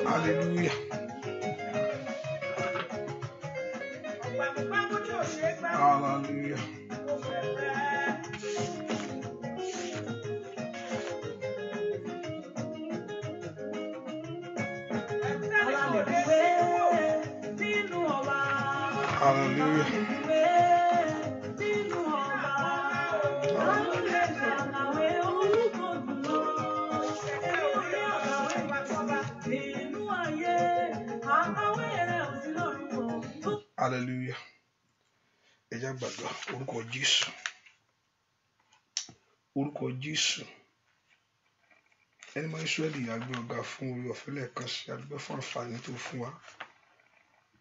Hallelujah. Hallelujah. Hallelujah. Ẹ jẹ́ gbàdúrà orúkọ Jésù. Orúkọ Jésù. Ẹni máa ń Ísírẹ́lì àgbẹ̀ ọ̀gá fún orí ọ̀fẹ́ lẹ́ẹ̀kan sí àdúgbò fún àǹfààní tó fún wa.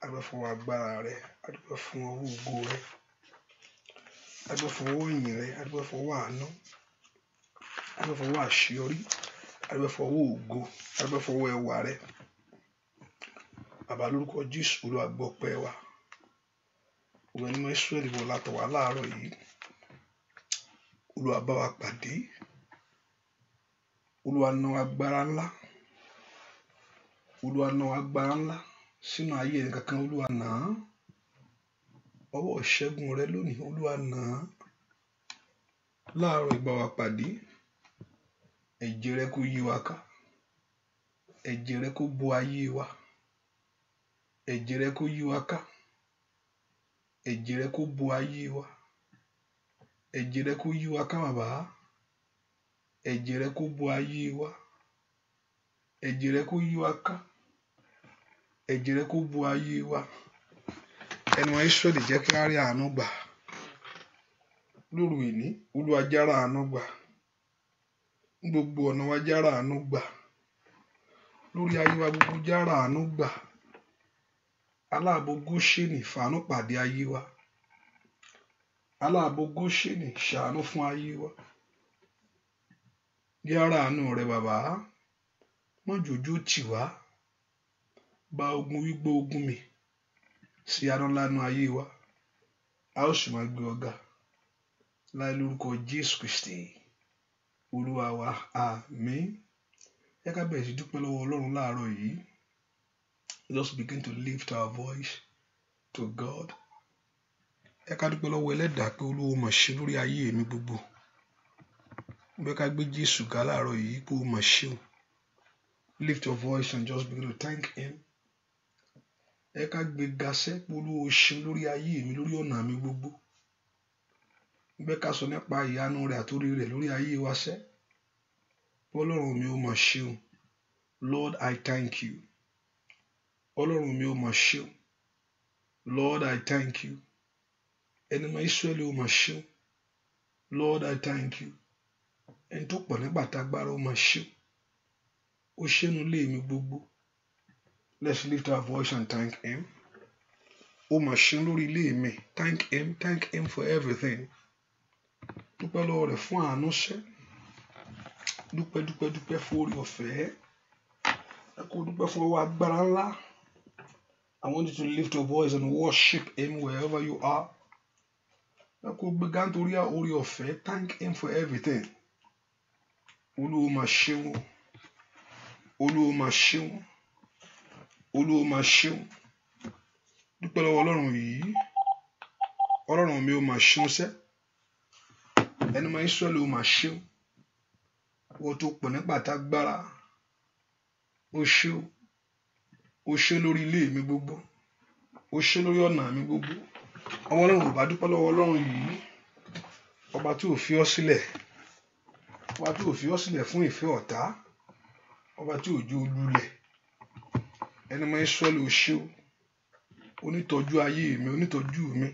Àdúgbò fún agbára rẹ̀, àdúgbò fún owó ògo rẹ̀, àdúgbò fún owó ìyìn rẹ̀, àdúgbò fún owó àánú, àdúgbò fún owó àṣeyọrí, àdúgbò fún owó ògo, àdúgbò fún owó ẹwà rẹ̀. Bàbá lórúkọ Jésù Olúwa gbọ́ ọpẹ́ wa. Òwe ní Ísírẹ́lì wọ̀ látọ̀ wá láàárọ̀ yìí. Olúwa bá wa pàdé. Olúwa ná agbára ńlá. Olúwa ná agbára ńlá sínú ayé ẹnì kankan. Olúwa ná ọwọ́ ìṣẹ́gun rẹ lónìí. Olúwa ná láàárọ̀ ìbá wa pàdé. Ẹ̀jẹ̀ rẹ kó yí wa ká. Ẹ̀jẹ̀ rẹ kó bo ayé wa. Ẹ̀jẹ̀ rẹ kó yí wa ká. Ẹ̀jẹ̀ rẹ kó bo ayé wa. Ẹ̀jẹ̀ rẹ kó yí wa ká bàbá. Ẹ̀jẹ̀ rẹ kó bo ayé wa. Ẹ̀jẹ̀ rẹ kó yí wa ká. Ẹ̀jẹ̀ rẹ kó bo ayé wa. Ẹnu Ísírẹ́lì jẹ́ kí a rí àánú gbà. Lóru ìní Olúwa jára àánú gbà. Gbogbo ọ̀nà wa jára àánú gbà. Lórí ayé wa gbogbo jára àánú gbà. Aláàbò Góṣẹ́nì fàánú pàdé ayé wa. Aláàbò Góṣẹ́nì ṣàánú fún ayé wa. Jára àánú rẹ bàbá. Mọ́jòjó tì wá. Bá ogun wígbó ogun mi. Sí àánú lánàá ayé wa. A ó sì máa gbé ọ̀gá. Láì lórúkọ Jésù Kristi. Olúwa wa. Àmín. ẹ ká bẹ̀rẹ̀ sí dúpẹ́ lọ́wọ́ Ọlọ́run láàárọ̀ yìí. Just begin to lift our voice to God. Ẹ ká dúpẹ́ lọ́wọ́ Ẹlẹ́dàá pé Olúwa mà ṣe lórí ayé mi gbogbo. Ẹ ká gbé Jésù ga láàárọ̀ yìí pé ó mà ṣe o. Lift your voice and just begin to thank him. Ẹ ká gbé ga sẹ́ pé Olúwa ṣe lórí ayé mi, lórí ọ̀nà mi gbogbo. Ẹ ká sọ nípa ìyanu rẹ̀ àtòrí rẹ̀ lórí ayé wa sẹ́. Ọlọ́run mi ó mà ṣe o. Lord, I thank you. Ọlọ́run mi ó mà ṣe o. Lord, I thank you. Ẹni mọ Ísírẹ́lì ó mà ṣe o. Lord, I thank you. Ẹni tó pọ̀ nígbà tágbára ó mà ṣe o. Ó ṣẹ́nu lé mi gbogbo. Let's lift our voice and thank him. Ó mà ṣe lórí ilé mi. Thank him for everything. Dúpẹ́ lọ́wọ́ rẹ̀ fún àánú ṣẹ́. Dúpẹ́ fún orí ọ̀fẹ́. Ẹ kó dúpẹ́ fún ọwọ́ agbára ńlá. I want you to lift your voice and worship him wherever you are. Ẹ kó gbéga nítorí orí ọ̀fẹ́. Thank him for everything. Olúwa mà ṣe o. Olúwa mà ṣe o. Olúwa mà ṣe o. Dúpẹ́ lọ́wọ́ Ọlọ́run yìí. Ọlọ́run mi ó mà ṣe o sẹ́. Ẹni mọ Ísírẹ́lì ó mà ṣe o. Wọ́n tó pọ̀ nígbà tágbára. Ó ṣe o. Ó ṣe lórí ilé mi gbogbo. Ó ṣe lórí ọ̀nà mi gbogbo. Àwọn Ọlọ́run ò bá dúpẹ́ lọ́wọ́ Ọlọ́run yìí. Ọba tí ò fi ọ́ sílẹ̀. Ọba tí ò fi ọ́ sílẹ̀ fún ìfẹ́ ọ̀tá. Ọba tí ò jó lulẹ̀. Ẹni mọ Ísírẹ́lì ó ṣe o. Onítọ́jú ayé mi, onítọ́jú mi.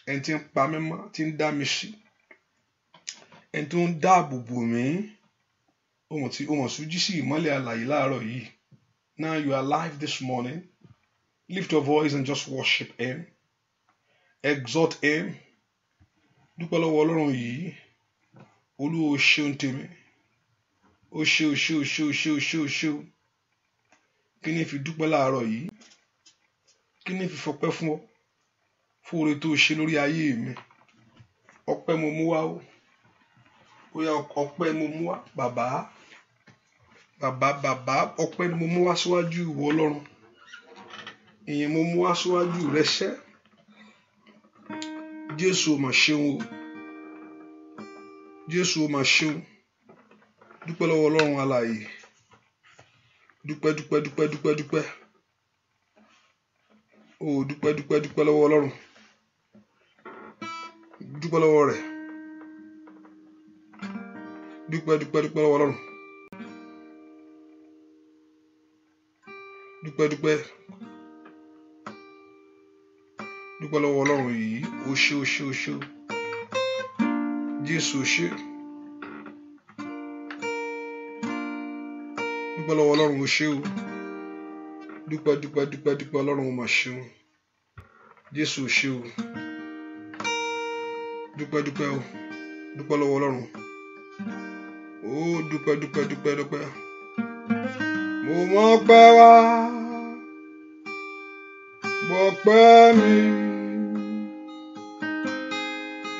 Ẹni tí ń pa mí mọ́, tí ń dá mi sí. Ẹni tó ń dáàbò bò mí. Ohun súnjí sí ìmọ́lẹ̀ alààyè láàárọ̀ yìí. Now you are alive this morning. Lift your voice and just worship him. Exalt him. Dúpẹ́ lọ́wọ́ Ọlọ́run yìí. Olúwa ó ṣeun tèmi. Ó ṣe o. Kí ni fi dúpẹ́ láàárọ̀ yìí? Kí ni fi fọpẹ́ fún ọ? Fún oore tó ṣe lórí ayé mi. Ọpẹ́ mo mú wá o. Ó yá ọpẹ́ mo mú wá. Bàbá. Ọpẹ́ ni mo mú wá síwájú ìwọ Ọlọ́run. Ìyìn mo mú wá síwájú rẹ sẹ́. Jésù ó mà ṣeun o. Jésù ó mà ṣeun. Dúpẹ́ lọ́wọ́ Ọlọ́run alààyè. Dúpẹ́. Ó dúpẹ́ lọ́wọ́ Ọlọ́run. Dúpẹ́ lọ́wọ́ rẹ̀. Dúpẹ́ lọ́wọ́ Ọlọ́run. Dúpẹ́ lọ́wọ́ Ọlọ́run yìí. Ó ṣe o. Jésù ó ṣe. Dúpẹ́ lọ́wọ́ Ọlọ́run ó ṣe o. Dúpẹ́ Ọlọ́run ó mà ṣe o. Jésù ó ṣe o. Dúpẹ́ o. Dúpẹ́ lọ́wọ́ Ọlọ́run. Ó dúpẹ́. Mo mọ̀ pé wá. Gbọpẹ́ mi.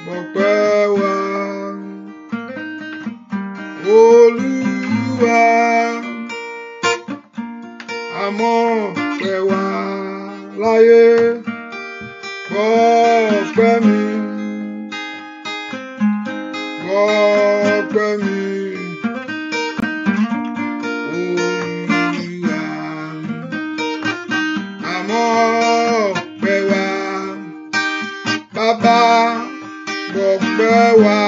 Gbọpẹ́ wá. Olúwa. Àmọ́ pé wá láyé. Gbọpẹ́ mi. Gbọpẹ́ mi. Olúwa. Àmọ́ pé wá. Bàbá. Gbọpẹ́ wá.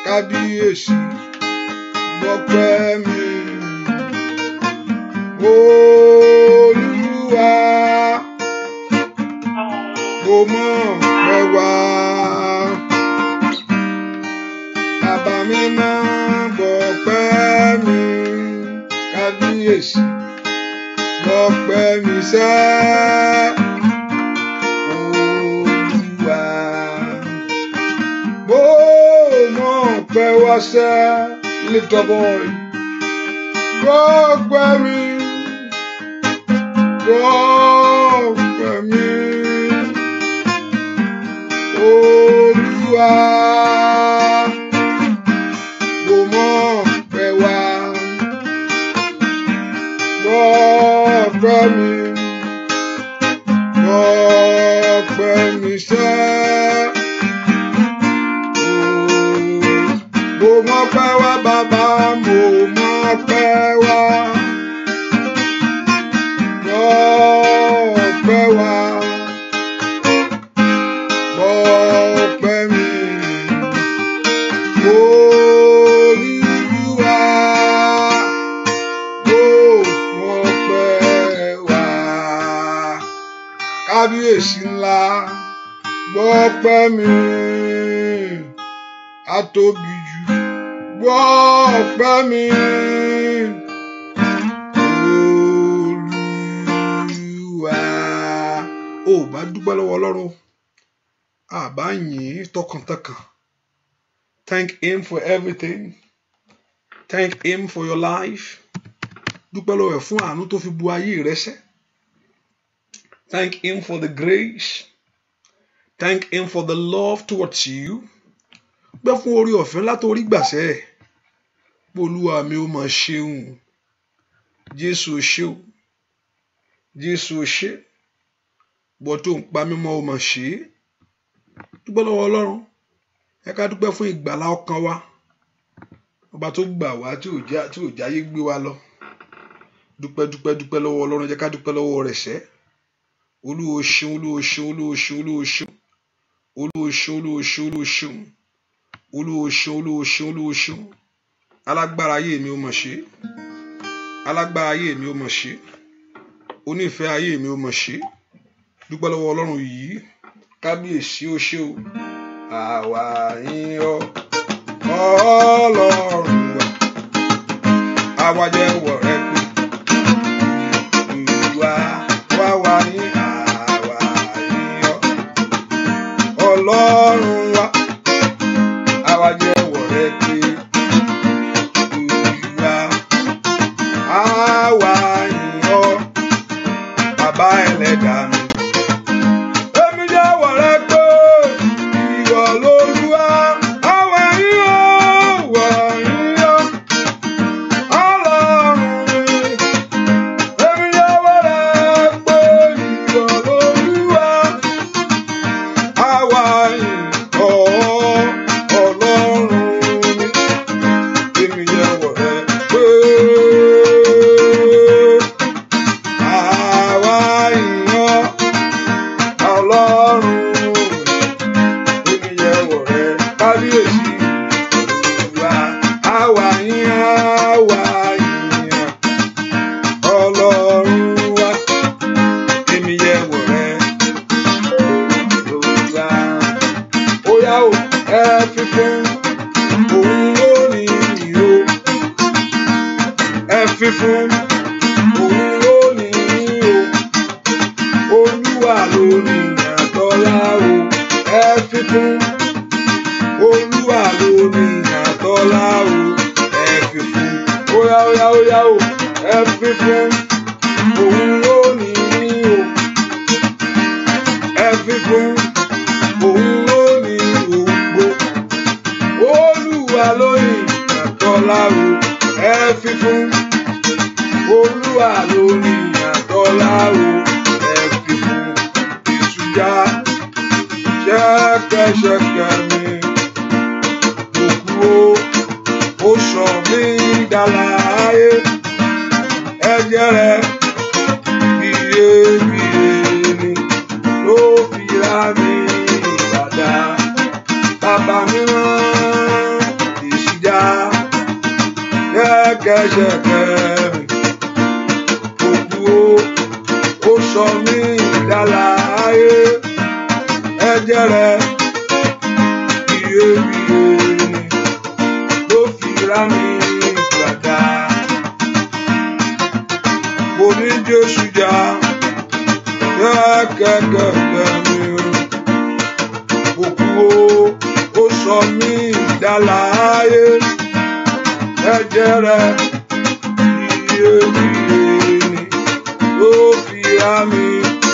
Kábíyèsí. Gbọpẹ́ mi. Olúwa. Mo mọ̀ pé wá. Bàbá mi máa gbọpẹ́ mi. Kábíyèsí. Gbọpẹ́ mi sẹ́. Olúwa. Mo mọ̀ pé wá sẹ́. Lift up voice. Gbọpẹ́ mi. Gbọpẹ́ mi. Olúwa. Mo mọ̀ pé wá. Olúwa mo ọpẹ́ wá. Kábíyèsí ńlá gbọ́ ọpẹ́ mi, atóbi jù gbọ́ ọpẹ́ mi. Olúwa ó bá dúpẹ́ lọ́wọ́ Ọlọ́run, àbá yìn tọkàntọkàn. Thank him for everything. Thank him for your life. Dúpẹ́ lọ́wọ́ ẹ̀ fún àánú tó fi bu ayé rẹ sẹ́. Thank him for the grace. Thank him for the love towards you. Gbẹ́ fún orí ọ̀fẹ́ látorí gbàsẹ́. Olúwa mi ó máa ṣeun. Jésù ó ṣé o. Jésù ó ṣé. Bọ́ tó ń pa mímọ́ ó máa ṣe. Dúpẹ́ lọ́wọ́ Ọlọ́run. Ẹ ká dúpẹ́ fún ìgbàlá ọkàn wa. Ọba tó gbà wá tí ò jáyé gbé wa lọ. Dúpẹ́ lọ́wọ́ Ọlọ́run. Jẹ́ ká dúpẹ́ lọ́wọ́ rẹ̀ sẹ́. Olúwa ó ṣeun, Olúwa ó ṣeun, Olúwa ó ṣeun, Olúwa ó ṣeun. Olúwa ó ṣeun, Olúwa ó ṣeun, Olúwa ó ṣeun. Olúwa ó ṣeun, Olúwa ó ṣeun, Olúwa ó ṣeun. Alágbára ayé mi ó máa ṣe. Alágbára ayé mi ó máa ṣe. Onífẹ́ ayé mi ó máa ṣe. Dúpẹ́ lọ́wọ́ Ọlọ́run yìí. Kábíyèsí ó ṣé o. Àwa yìn ọ́ Ọlọ́run wa. Àwa jẹ́wọ́ rẹ pé Olúwa wá ní àwa yìn ọ́ Ọlọ́run wa. Àwa jẹ́wọ́ rẹ pé Olúwa àwa yìn ọ́ Bàbá Ẹlẹ́dàá mi. Èmi jẹ́wọ́ rẹ pé ìwọ l'Olúwa. Àwa yìn ọ́, àwa yìn ọ́ Ọlọ́run mi. Èmi jẹ́wọ́ rẹ pé ìwọ l'Olúwa. Àwa yìn ọ́ Ọlọ́run mi. Èmi jẹ́wọ́ rẹ pé àwa yìn ọ́ Ọlọ́run. Èmi jẹ́wọ́ rẹ kábíyèsí Olúwa. Àwa yìn Ọlọ́run wa. Èmi jẹ́wọ́ rẹ Olúwa. Ó yá o, ẹ fi fún òun lónìí o. Ẹ fi fún òun lónìí o. Olúwa lónìí àtọ́lá o. Ẹ fi fún Olúwa lónìí àtọ́lá o. Ẹ fi fún. Ó yá o. Ẹ fi fún òun lónìí o. Ẹ fi fún òun lónìí ògbó. Olúwa lónìí àtọ́lá o. Ẹ fi fún Olúwa lónìí àtọ́lá o. Ẹ fi fún ìtújá ṣẹ́kẹ́ṣẹkẹ̀ mi. Òkú ó sọ mí dàláyé. Ẹ̀jẹ̀ rẹ̀ bíyebíye ni ló fi rà mí padà. Bàbá mi rán ìṣíjà ṣẹ́kẹ́ṣẹkẹ̀ mi. Òkú ó sọ mí dàláyé. Ẹ̀jẹ̀ rẹ̀ bíyebíye ni ló fi rà mí padà. Mo ní Jésù jà ṣẹ́kẹ́ṣẹkẹ̀ mi. Òkú ó sọ mí dàláyé. Ẹ̀jẹ̀ rẹ̀ bíyebíye ni ló fi rà mí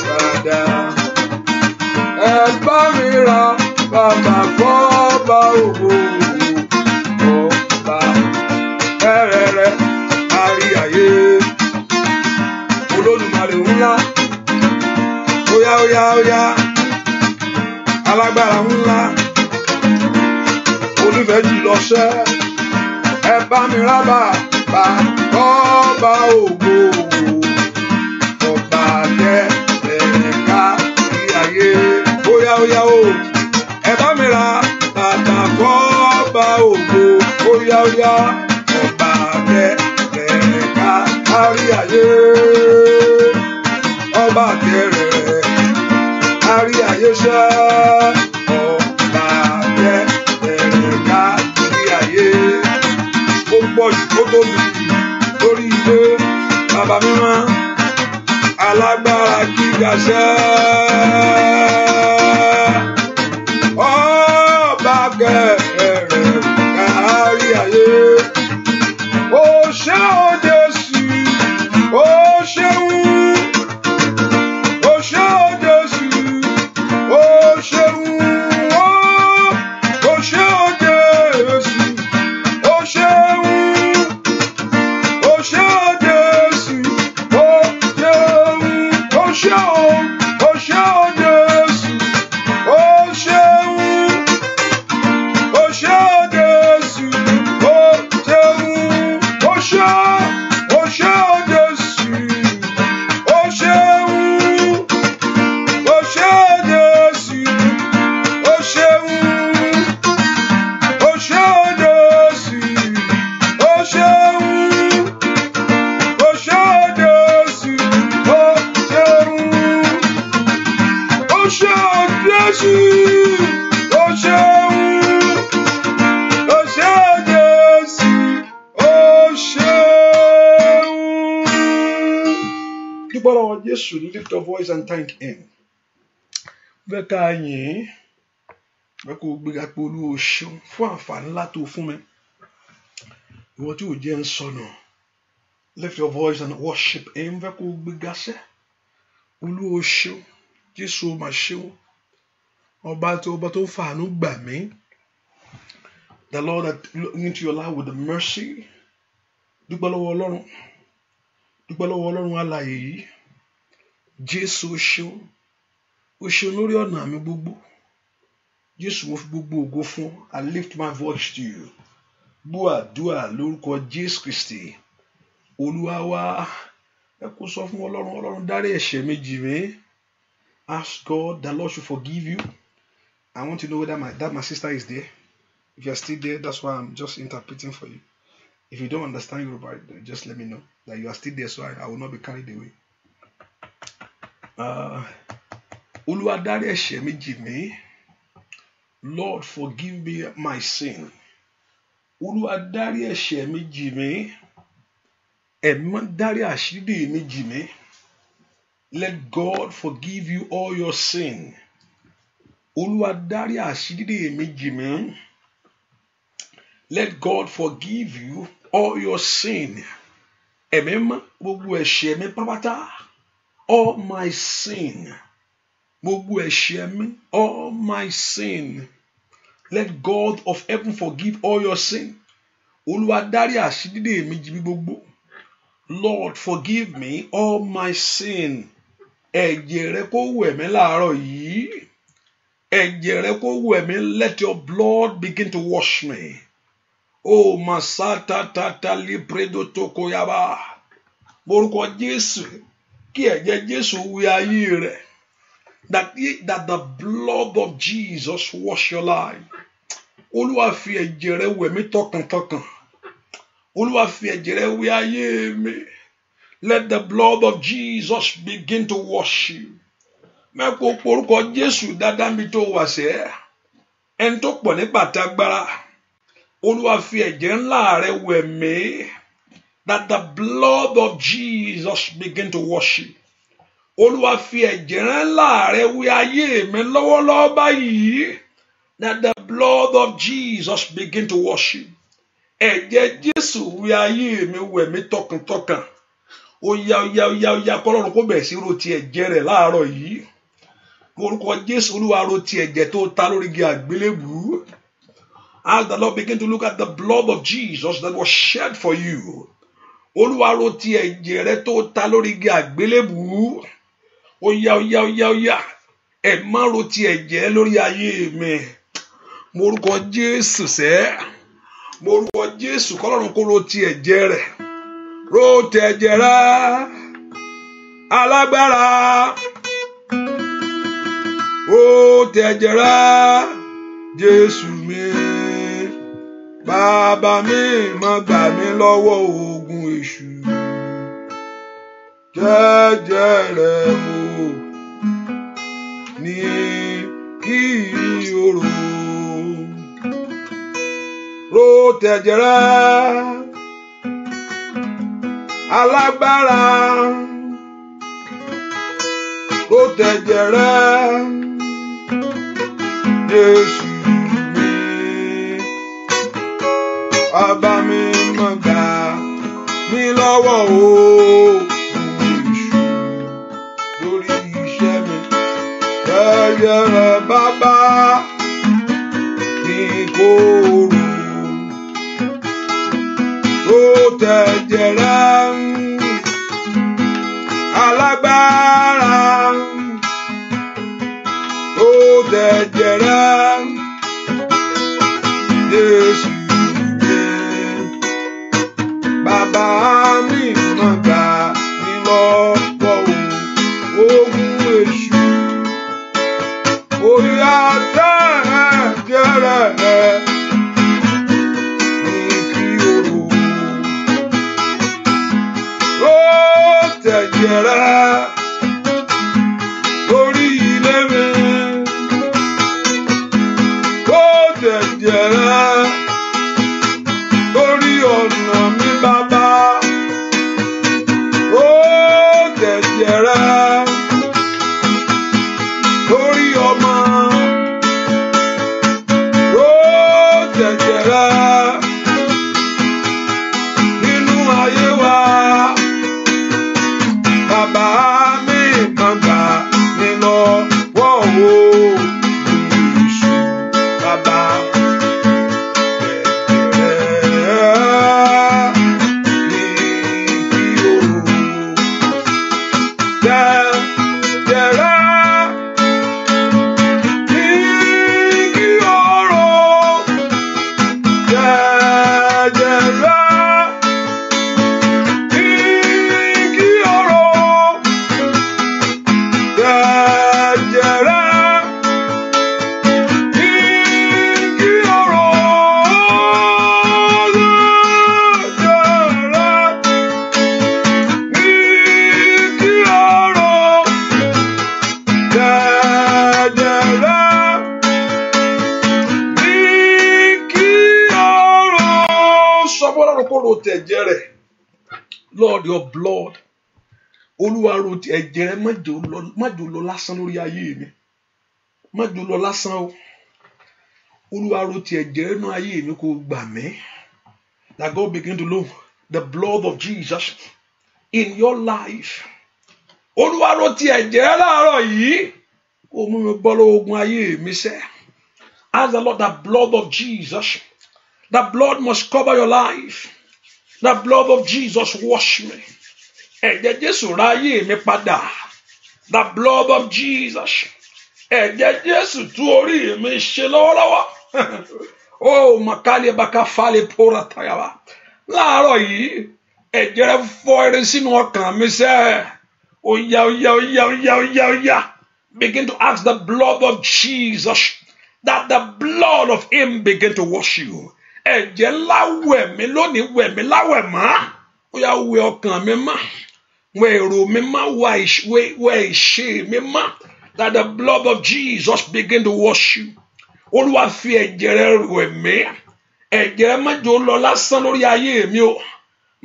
padà. Ẹ bá mi ra bàbá fọ́ba ògo. Ọba ẹrẹ̀rẹ̀ kárí ayé. Olódùmarè ńlá. Óyá. Alágbára ńlá. Onífẹ̀ẹ́ jùlọ ṣẹ́. Ẹ bá mi ra bàbá fọ́ba ògo. Ọba ẹrẹ̀rẹ̀ kárí ayé. Óyá o. Ẹ bá mi ra bàbá fọ́ba ọba ògo óyá óyá ọba tẹrẹ kárí ayé ọba tẹrẹ kárí ayé ṣá ọba tẹrẹ kárí ayé ó pọ̀ jù ó tóbi lórí ilé bàbá mímọ́ alágbára gíga ṣá ọba tẹrẹ kárí ayé ó ṣé o Jésù ó ṣeun ó ṣé o Jésù ó ṣeun ó ṣé o Jésù ó ṣeun ó ṣé o Jésù ó ṣeun ó ṣé o Jésù ó ṣeun ó ṣé o Jésù ó ṣeun ó ṣé o Jésù ó ṣeun ó ṣé o Jésù ó ṣeun ó ṣé o Jésù ó ṣeun ó ṣé o Jésù ó ṣeun ó ṣé o Jésù ó ṣeun ó ṣé o Jésù ó ṣeun. Dúpẹ́ lọ́wọ́ Jésù, lift your voice and thank him. Bẹ́ẹ̀ ká yìn bẹ́ẹ̀ kó gbéga pé Olúwa o ṣeun fún àǹfààní ńlá tó fún mi. Ìwọ tí ò jẹ́ ń sọnù. Lift your voice and worship him. Bẹ́ẹ̀ kó gbéga sẹ́. Olúwa o ṣeun. Jésù o mà ṣeun. Ọba tó fàánú gbà mí. The Lord that look into your life with the mercy. Dúpẹ́ lọ́wọ́ Ọlọ́run. Dúpẹ́ lọ́wọ́ Ọlọ́run alààyè yìí. Jésù o ṣeun. O ṣeun lórí ọ̀nà mi gbogbo. Jésù mo fi gbogbo ògo fún. I lift my voice to you. Gbọ́ àdúrà lórúkọ Jésù Kristi. Olúwa wa. Ẹ kó sọ fún Ọlọ́run dárí ẹ̀ṣẹ̀ mi jì mí. Ask God that Lord should forgive you. I want to know whether my sister is there. If you are still there, that's why I'm just interpreting for you. If you don't understand Yoruba, just let me know that you are still there, so I will not be carried away. Olúwa dárí ẹ̀ṣẹ̀ mi jì mí. Lord, forgive me my sin. Olúwa dárí ẹ̀ṣẹ̀ mi jì mí. Ẹ̀mọ́ dárí àṣírí mi jì mí. Let God forgive you all your sin. Olúwa dárí àṣírí mi jì mí. Let God forgive you all your sin. Ẹ̀mẹ́mọ́ gbogbo ẹ̀ṣẹ̀ mi pápátá. All my sin. Gbogbo ẹ̀ṣẹ̀ mi. All my sin. Let God of heaven forgive all your sin. Olúwa dárí àṣírí mi jì mí gbogbo. Lord, forgive me all my sin. Ẹ̀jẹ̀ rẹ kó wẹ̀ mí láàárọ̀ yìí. Ẹ̀jẹ̀ rẹ kó wẹ̀ mí. Let your blood begin to wash me. Oh, masata tata libredo tokoyaba. Morúkọ Jésù, kí ẹ̀jẹ̀ Jésù wẹ̀ ayé rẹ. That the blood of Jesus wash your life. Olúwa fi ẹ̀jẹ̀ rẹ wẹ̀ mí tọkàntọkàn. Olúwa fi ẹ̀jẹ̀ rẹ wẹ̀ ayé mi. Let the blood of Jesus begin to wash you. Mẹ́kọ̀ọ́ porúkọ Jésù dáadáa mi tó wà sẹ́. Ẹni tó pọ̀ nípa tagbára. Olúwa fi ẹ̀jẹ̀ ńlá rẹ wẹ̀ mí. That the blood of Jesus begin to wash you. Olúwa fi ẹ̀jẹ̀ ńlá rẹ wẹ̀ ayé mi lọ́wọ́lọ́wọ́ báyìí. That the blood of Jesus begin to wash you. Ẹ̀jẹ̀ Jésù wẹ̀ ayé mi wẹ̀ mí tọkàntọkàn. Oya kọ́lọ́run kó bẹ̀rẹ̀ sí ro ti ẹ̀jẹ̀ rẹ̀ láàárọ̀ yìí. Orúkọ Jésù Olúwa ro ti ẹ̀jẹ̀ tó ta lórí igi àgbélébùú. As the Lord begin to look at the blood of Jesus that was shed for you. Olúwa ro ti ẹ̀jẹ̀ rẹ̀ tó ta lórí igi àgbélébùú. Oya. Ẹ má ro ti ẹ̀jẹ̀ lórí ayé mi. Morúkọ Jésù sẹ́. Morúkọ Jésù kọ́lọ́run kó ro ti ẹ̀jẹ̀ rẹ̀. Ro ti ẹ̀jẹ̀ rẹ̀. Alágbára. Ro ti ẹ̀jẹ̀ rẹ̀. Jésù mi. bàbá mi má gbà mí lọ́wọ́ ogun èṣù jẹ́jẹ́ rẹ̀ mo ní kí o rò tẹ̀jẹ̀ rẹ̀ alágbára rò tẹ̀jẹ̀ rẹ̀ Jésù mi bàbá mi má gbà mí lọ́wọ́ ogun èṣù lórí iṣẹ́ mi tẹ̀jẹ̀ rẹ̀ bàbá ní kó rò tẹ̀jẹ̀ rẹ̀ alágbára rò tẹ̀jẹ̀ rẹ̀ Jésù mi bàbá mi má gbà mí lọ́wọ́ ogun èṣù orí àtẹ̀jẹ̀ rẹ̀ ní kí o rò tẹ̀jẹ̀ rẹ̀ lórí ilé mi rò tẹ̀jẹ̀ rẹ̀ lórí ọ̀nà mi bàbá rò tẹ̀jẹ̀ rẹ̀ lórí ọmọ rò tẹ̀jẹ̀ rẹ̀ nínú ayé wa bàbá mi má gbà mí lọ́wọ́ ogun èṣù bàbá tẹ̀jẹ̀ ní kí o tẹ̀jẹ̀ ní kí o rò tẹ̀jẹ̀ ní kí o rò tẹ̀jẹ̀ ní kí o rò tẹ̀jẹ̀ rẹ̀ Lord your blood Olúwa rò ẹ̀jẹ̀ rẹ̀ má jò lọ lásán lórí ayé mi má jò lọ lásán o Olúwa rò ẹ̀jẹ̀ rẹ̀ nínú ayé mi kó gbà mí that God begin to know the blood of Jesus in your life Olúwa rò ẹ̀jẹ̀ rẹ̀ láàárọ̀ yìí kó mú mi bọ́ lọ́wọ́ ogun ayé mi sẹ́ ask the Lord the blood of Jesus the blood must cover your life. The blood of Jesus wash me. Ẹ̀jẹ̀ Jésù ra ayé mi padà. The blood of Jesus. Ẹ̀jẹ̀ Jésù tú orí mi ṣe lọ́wọ́lọ́wọ́. Oh, makali baka fale pora tayaba. Láàárọ̀ yìí, ẹ̀jẹ̀ rẹ̀ fọ́ eré sínú ọkàn mi sẹ́. Oya. Begin to ask the blood of Jesus that the blood of him begin to wash you. Ẹ̀jẹ̀ ńlá wẹ̀ mí lónìí wẹ̀ mí láwẹ̀ mọ́ ó yá wẹ̀ ọkàn mi mọ́ wẹ̀ èrò mi mọ́ wẹ̀ ìṣe mi mọ́ that the blood of Jesus begin to wash you Olúwa fi ẹ̀jẹ̀ rẹ̀ wẹ̀ mí ẹ̀jẹ̀ rẹ̀ má jò lọ lásán lórí ayé mi o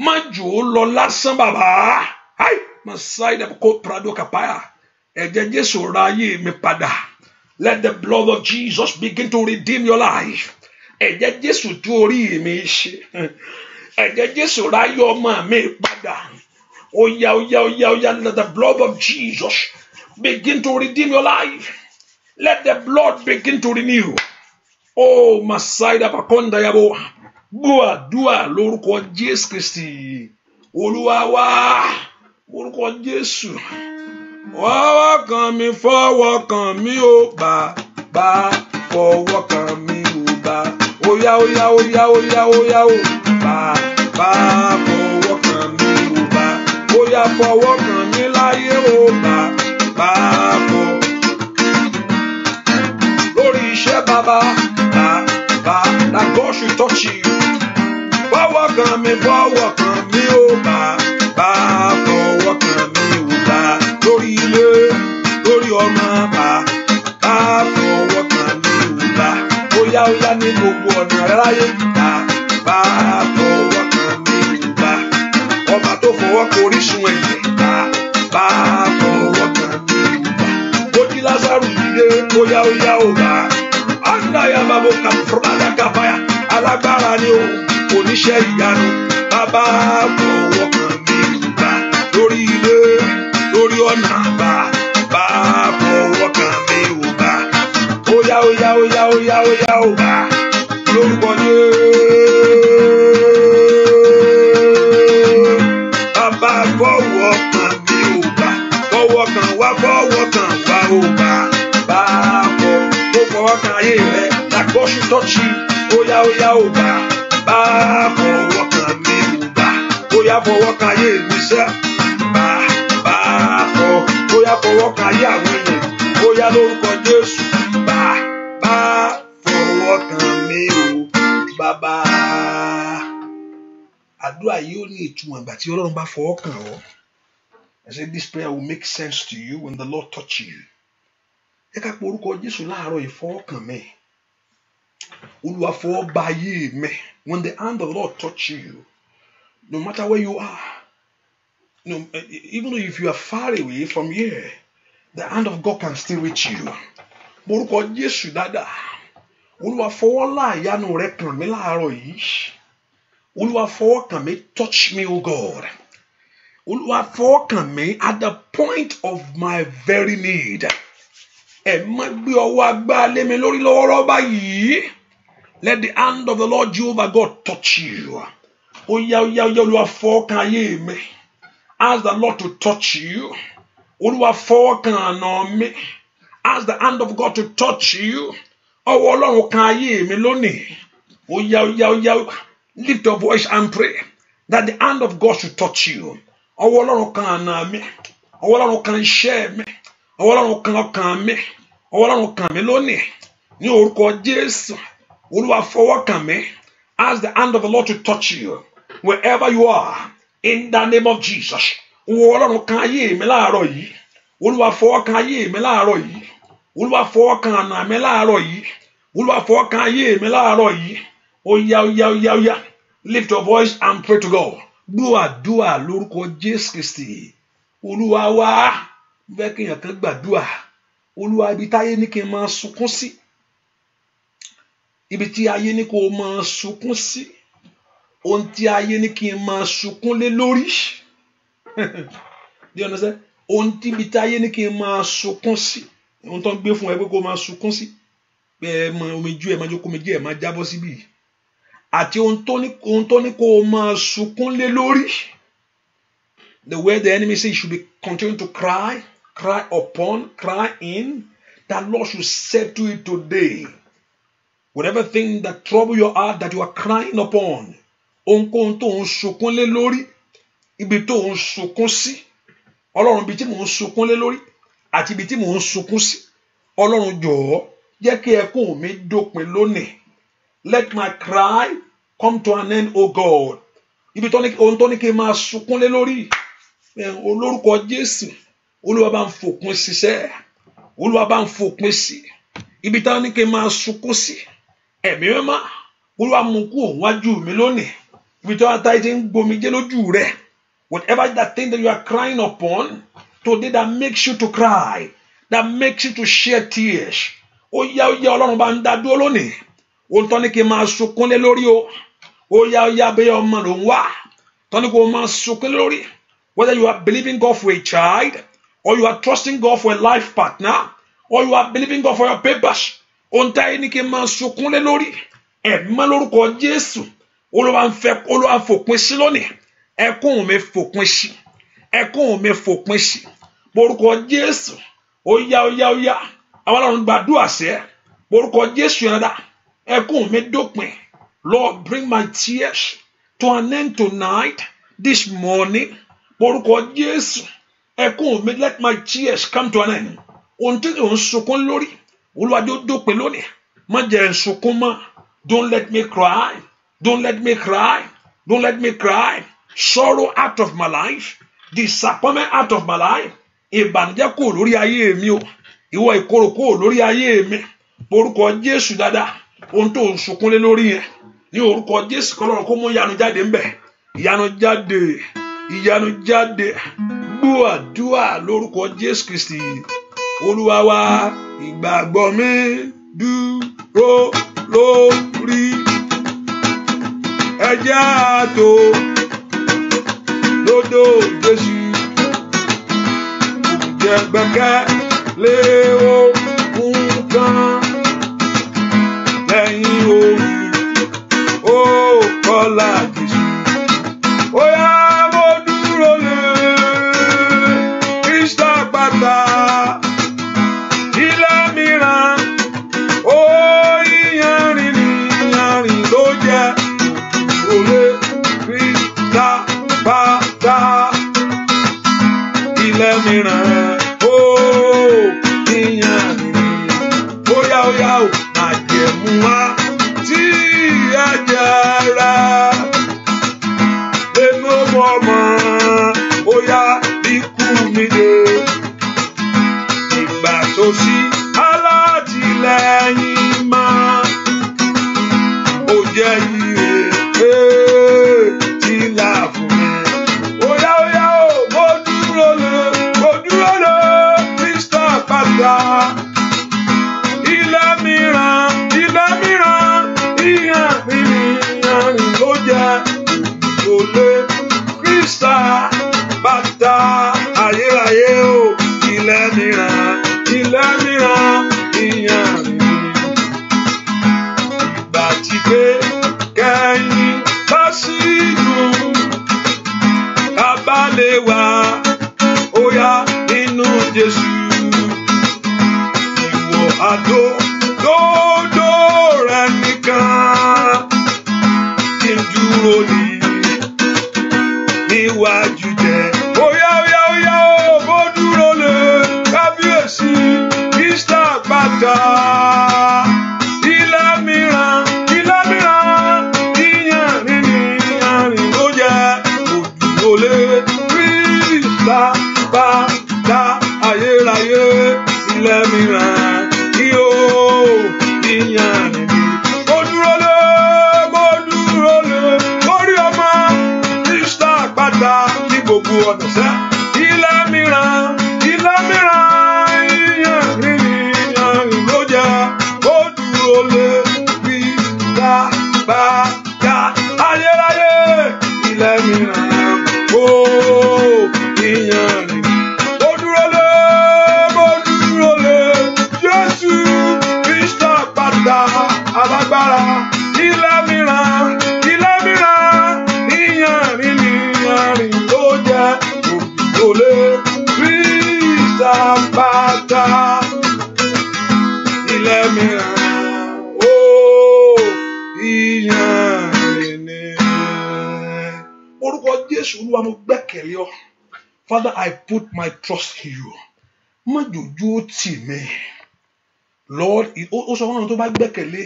má jò lọ lásán bàbá ai masaida kó prado kapaya ẹ̀jẹ̀ Jésù ra ayé mi padà let the blood of Jesus begin to redeem your life. Ẹ̀jẹ̀ Jésù tú orí mi ṣe ẹ̀jẹ̀ Jésù ráyọ̀ ọmọ mi padà oya let the blood of Jesus begin to redeem your life let the blood begin to renew oh masaida bakonda yabo gbọ́ àdúà lórúkọ Jésù Kristi Olúwa wa orúkọ Jésù ọwọ́ kan mi fọwọ́ kan mi ó bá fọwọ́ kan mi ó bá. Oya o bá fọwọ́ kàn mí o bá oya fọwọ́ kàn mí láyé o bá fọ lórí iṣẹ́ bàbá bá that God should touch you. Fọwọ́ kàn mí, ó bàbá. Fọwọ́ kàn mí, ó bàbá. Lórí ilé, lórí ọmọ, bàbá. Fọwọ́ kàn mí, ó bàbá. Óyá ní gbogbo ọ̀nà ráyé, bàbá. Fọwọ́ kàn mí, ó bàbá. Ọba tó fọwọ́ kàn orísun ẹ̀jẹ̀, bàbá. Fọwọ́ kàn mí, ó bàbá. Ó jí Lásárù dìde, óyá, ó bàbá. Andaya babo kafrada kafaya, alágbára ni o, oníṣẹ́ ìyanu, bàbá fọwọ́ kàn mí, bá lórí ilé, lórí ọ̀nà, bàbá fọwọ́ kàn mí, bá óyá, ó bá lórúkọ Jésù. Bàbá fọwọ́ kàn mí, bá fọwọ́ kàn wá, ó bá fọwọ́ kàn ayé rẹ, that God should touch you. Óyá, ó bá fọwọ́ kàn mí, bá óyá fọwọ́ kàn ayé mi sẹ́, óyá fọwọ́ kàn ayé àwọn èèyàn, óyá lórúkọ Jésù, bá fọwọ́ kàn mí, bàbá. Àdúrà yìí ó ní ìtumọ̀ ìgbà tí Ọlọ́run bá fọwọ́ kàn ọ́. I said this prayer will make sense to you when the Lord touch you. Ẹ ká pe orúkọ Jésù láàárọ̀ ìfọwọ́kàn mi. Olúwa fọwọ́ bà ayé mi. When the hand of the Lord touch you, no matter where you are, even if you are far away from here, the hand of God can still reach you. Orúkọ Jésù dáadáa. Olúwa fọwọ́ láàyànú rẹ kàn mí láàárọ̀ yìí. Olúwa fọwọ́ kàn mí, touch me, O God. Olúwa fọwọ́ kàn mí at the point of my very need. Ẹ má gbé ọwọ́ agbára lé mi lórí lọ́wọ́lọ́wọ́ báyìí. Let the hand of the Lord Jehovah God touch you. Óyá, Olúwa fọwọ́ kàn ayé mi. Ask the Lord to touch you. Olúwa fọwọ́ kàn àná mi. Ask the hand of God to touch you. Ọwọ́ Ọlọ́run kàn ayé mi lónìí. Óyá, lift your voice and pray that the hand of God should touch you. Ọwọ́ Ọlọ́run kàn àná mi. Ọwọ́ Ọlọ́run kàn iṣẹ́ mi. Ọwọ́ Ọlọ́run kàn ọkàn mi. Ọwọ́ Ọlọ́run kàn mí lónìí. Ní orúkọ Jésù. Olúwa fọwọ́ kàn mí. Ask the hand of the Lord to touch you wherever you are. In the name of Jesus. Ọwọ́ Ọlọ́run kàn ayé mi láàárọ̀ yìí. Olúwa fọwọ́ kàn ayé mi láàárọ̀ yìí. Olúwa fọwọ́ kàn àná mi láàárọ̀ yìí. Olúwa fọwọ́ kàn ayé mi láàárọ̀ yìí. Óyá. Lift your voice and pray to God. Dúà lórúkọ Jésù Kristi. Olúwa wá. Bẹ́ẹ̀ kí èèyàn kan gbàdúà. Olúwa ibi táyé ní kí n máa sunkún sí. Ibi tí ayé ní kó máa sunkún sí. Ohun tí ayé ní kí n máa sunkún lé lórí. Do you understand? Ohun tí ibi tí ayé ní kí n máa sunkún sí. Ohun tó ń gbé fún ẹ pé kó máa sunkún sí. Bẹ́ẹ̀ mọ omijé ẹ máa jókòó omijé ẹ máa jábọ́ síbí. Àti ohun tó ní kó máa sunkún lé lórí. The way the enemy says you should be continuing to cry in, that Lord should settle it today. Whatever thing that trouble your heart that you are crying upon, ohunkóhun tó ń sunkún lé lórí, ibi tó ń sunkún sí, Ọlọ́run ibi tí mò ń sunkún lé lórí, àti ibi tí mò ń sunkún sí, Ọlọ́run jọ̀ọ́ jẹ́ kí ẹkún mi dópin lónìí. Let my cry come to an end, O God. Ibi tó ní ohun tó ní kí n máa sunkún lé lórí, olórúkọ Jésù. Olúwa bá ń fòpin ṣiṣẹ́. Olúwa bá ń fòpin sí. Ibi tá ní kí n máa sunkún sí. Ẹ̀mí mímọ́. Olúwa mú kúrò wájú mi lónìí. Ibi tó ata ti ń gbomijé lójú rẹ. Whatever that thing that you are crying upon today that makes you to cry, that makes you to shed tears. Óyá Ọlọ́run bá ń dá dúró lónìí. Ohun tó ní kí n máa sunkún lé lórí o. Óyá bẹ́ẹ̀ ọmọ ló ń wá. Tó ní kó máa sunkún lórí. Whether you are believing God for a child, or you are trusting God for a life partner, or you are believing God for your papers. Ohun tá ní kí n máa sunkún lé lórí. Ẹ̀mí lórúkọ Jésù. Olúwa fòpin sí lónìí. Ẹkún mi fòpin sí. Ẹkún mi fòpin sí. Orúkọ Jésù. Óyá. Àwọn Ọlọ́run gbàdúrà sẹ́. Orúkọ Jésù yẹn dá. Ẹkún mi dópin. Lord, bring my tears to an end tonight, this morning. Orúkọ Jésù. Ẹkún mi, let my tears come to an end. Ohun tí ò ń sunkún lórí. Olúwa jọ̀ọ́ dópin lónìí. Má jẹ́ n sunkún mọ́. Don't let me cry. Don't let me cry. Don't let me cry. Sorrow out of my life. Disappointment out of my life. Ìbànújẹ́ kò lórí ayé mi o. Ìwọ ìkorò kò lórí ayé mi. Orúkọ Jésù dáadáa. Ohun tó ń sunkún lé lórí yẹn. Ní orúkọ Jésù kọ́lọ́run kó mú ìyanu jáde ńbẹ̀. Ìyanu jáde. Ìyanu jáde. Gbọ́ àdúrà lórúkọ Jésù Kristi. Olúwa wa, ìgbàgbọ́ mi dúró lórí ẹ̀jẹ̀ àtò lódò Jésù. Jẹ́ gbẹ́kẹ̀lé ohun kan lẹ́yìn òru ó kọlà Jésù. Ó yá mo dúró lé Kristi àpáta. Ilé mìíràn ó ìyanrìn ìyanrìn ló jẹ́ òlé Kristi àpáta. Ilé mìíràn ó ìyanrìn óyá ó májẹ̀mú wá tí ẹ̀jẹ̀ rẹ̀ lẹ́nu ọmọ óyá ikú mi dé. Ìgbà tó sí alátìlẹ́yìn máa ó jẹ́ ire tí là fún mi. Óyá ó mo dúró lé Kristi àpáta. Ilé mìíràn ìyanrìn ló jẹ́ òlé Kristi àpáta. Ayérayé o, ilé mìíràn ìyanrìn. Ìgbà tí pé kẹ́yìn bá sí dùn kábàlẹ̀ wá óyá nínú Jésù. Ìwọ àdódó rẹ nìkan kí n dúró níwájú jẹ. Óyá ó mo dúró lé kábíyèsí Kristi àpáta. Ilé mìíràn ìyanrìn ló jẹ́ òdúró lé Kristi àpáta. Ayérayé ilé mìíràn ìyanrìn. Mo dúró lé lórí ọmọ Kristi àpáta ní gbogbo ọ̀nà sẹ́. Ilé mìíràn ìyanrìn ló jẹ́ ó dúró lé Kristi àpáta. Ayérayé ilé mìíràn ìyanrìn. Mo dúró lé Jésù Kristi àpáta alágbára. Ilé mìíràn ìyanrìn ló jẹ́ òdúró lé Kristi àpáta. Ilé mìíràn ìyanrìn ni. Orúkọ Jésù Olúwa mo gbẹ́kẹ̀lé ọ. Father, I put my trust in you. Má jòjú ó tì mí. Lord, ó sọ fún àwọn tó bá gbẹ́kẹ̀lé.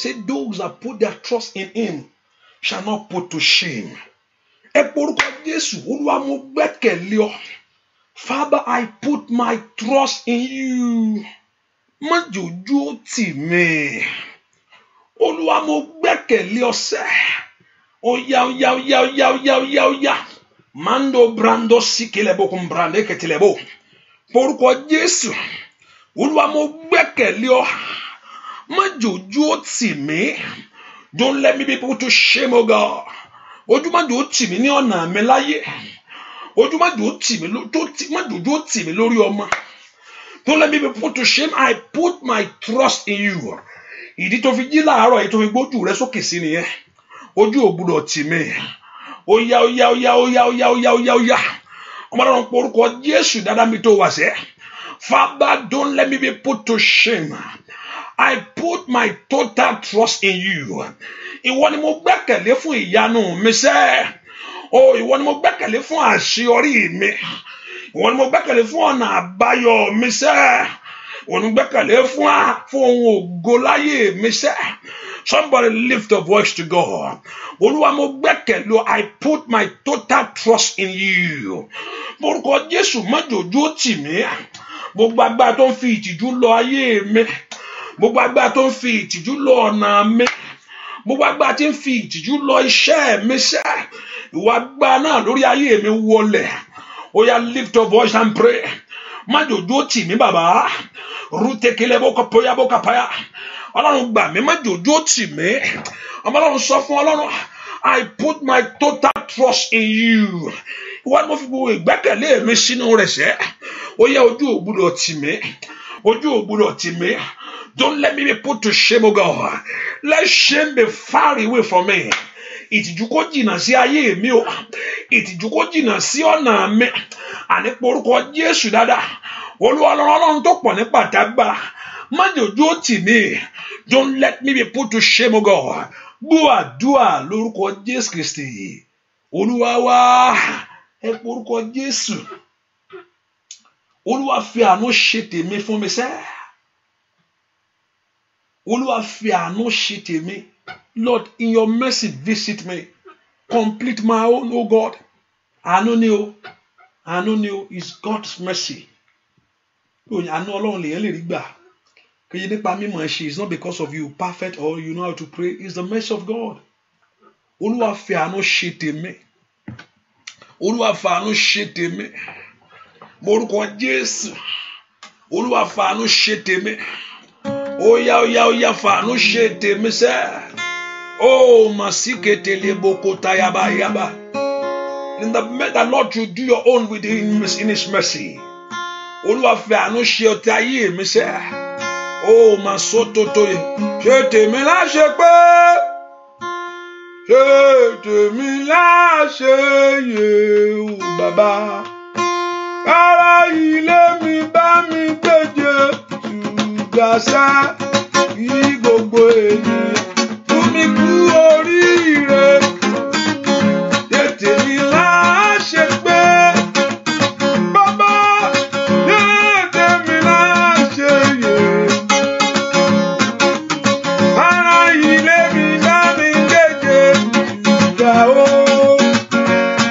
Say those that put their trust in him shall not put to shame. Ẹ porúkọ Jésù, Olúwa mo gbẹ́kẹ̀lé ọ. Father, I put my trust in you. Má jòjú ó tì mí. Olúwa mo gbẹ́kẹ̀lé ọ sẹ́. Oya. Mando brando sikilebo kumbrande ketilebo. Porúkọ Jésù, Olúwa mo gbẹ́kẹ̀lé ọ. Má jòjú ó tì mí. Don't let me be put to shame, oh God. Ojú má jòjú ó tì mí ní ọ̀nà mi láyé. Ojú má jòjú ó tì mí lórí ọmọ. Don't let me be put to shame. I put my trust in you. Ìdí tó fi jí láàárọ̀ yìí tó fi gbójú rẹ sókè sí nìyẹn. Ojú ò gbọdọ̀ tì mí. Oya. Ọmọdé wọn porúkọ Jésù dáadáa mi tó wà sẹ́. Father, don't let me be put to shame. I put my total trust in you. Ìwọ ni mo gbẹ́kẹ̀lé fún ìyanu mi sẹ́. Ìwọ ni mo gbẹ́kẹ̀lé fún àṣeyọrí mi. Ìwọ ni mo gbẹ́kẹ̀lé fún ọ̀nà àbáyọ mi sẹ́. Onígbẹ́kẹ̀lé fún ohun ògo láyé mi sẹ́. Somebody lift a voice to God. Olúwa mo gbẹ́kẹ̀lé, I put my total trust in you. Orúkọ Jésù má jòjó tì mí. Gbogbo agbára tó ń fi ìtìjú lọ ayé mi. Gbogbo agbára tó ń fi ìtìjú lọ ọ̀nà mi. Gbogbo agbára tí ń fi ìtìjú lọ iṣẹ́ mi sẹ́. Ìwà agbára náà lórí ayé mi wọlẹ̀. Ó yá, lift your voice and pray. Má jòjó tì mí bàbá. Rútekele bókà póyá bókà páyà. Ọlọ́run gbà mí, má jòjó tì mí. Ọlọ́run sọ fún Ọlọ́run, I put my total trust in you. Ìwọ ni mo fi gbogbo ìgbẹ́kẹ̀lé mi sínú rẹ̀ sẹ́. Ó yá, ojú ò gbọdọ̀ tì mí. Ojú ò gbọdọ̀ tì mí. Don't let me be put to shame, O God. Let shame be far away from me. Ìtìjú kó jìnnà sí ayé mi o. Ìtìjú kó jìnnà sí ọ̀nà mi. Àní porúkọ Jésù dáadáa. Olúwa Ọlọ́run tó pọ̀ nípa tágbára. Má jòjó tì mí. Don't let me be put to shame, O God. Gbọ́ àdúrà lórúkọ Jésù Kristi. Olúwa wá, ẹ porúkọ Jésù. Olúwa fi àánú ṣe tèmi fún mi sẹ́. Olúwa fi àánú ṣe tèmi. Lord, in your mercy, visit me. Complete my own, O God. Àánú ni o. Àánú ni o. It's God's mercy. Àánú Ọlọ́run lèyàn lè rí gbà. Kìí nípa mímọ̀ ṣe. It's not because of you perfect or you know how to pray. It's the mercy of God. Olúwa fi àánú ṣe tèmi. Olúwa fi àánú ṣe tèmi. Morúkọ Jésù. Olúwa fi àánú ṣe tèmi. Oya fàánú ṣe tèmi sẹ́. Oh, masikete leboko tayaba yaba. In the Lord you do your own within in His mercy. Olúwa fi àánú ṣe ọtí ayé mi sẹ́. Oh, masototo ye. Ṣe tèmi láṣẹ pé. Ṣe tèmi láṣẹ yé o bàbá. Ara ilé mi bá mi gbèjè. Gbàsá kí gbogbo ènìyàn fún mi kú oríire. Tètè mi láṣẹ pé bàbá tètè mi láṣẹ yè. Ara ilé mi bá mi gbèjè ìgbà o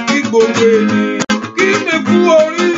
kí gbogbo ènìyàn kí mi kú oríire.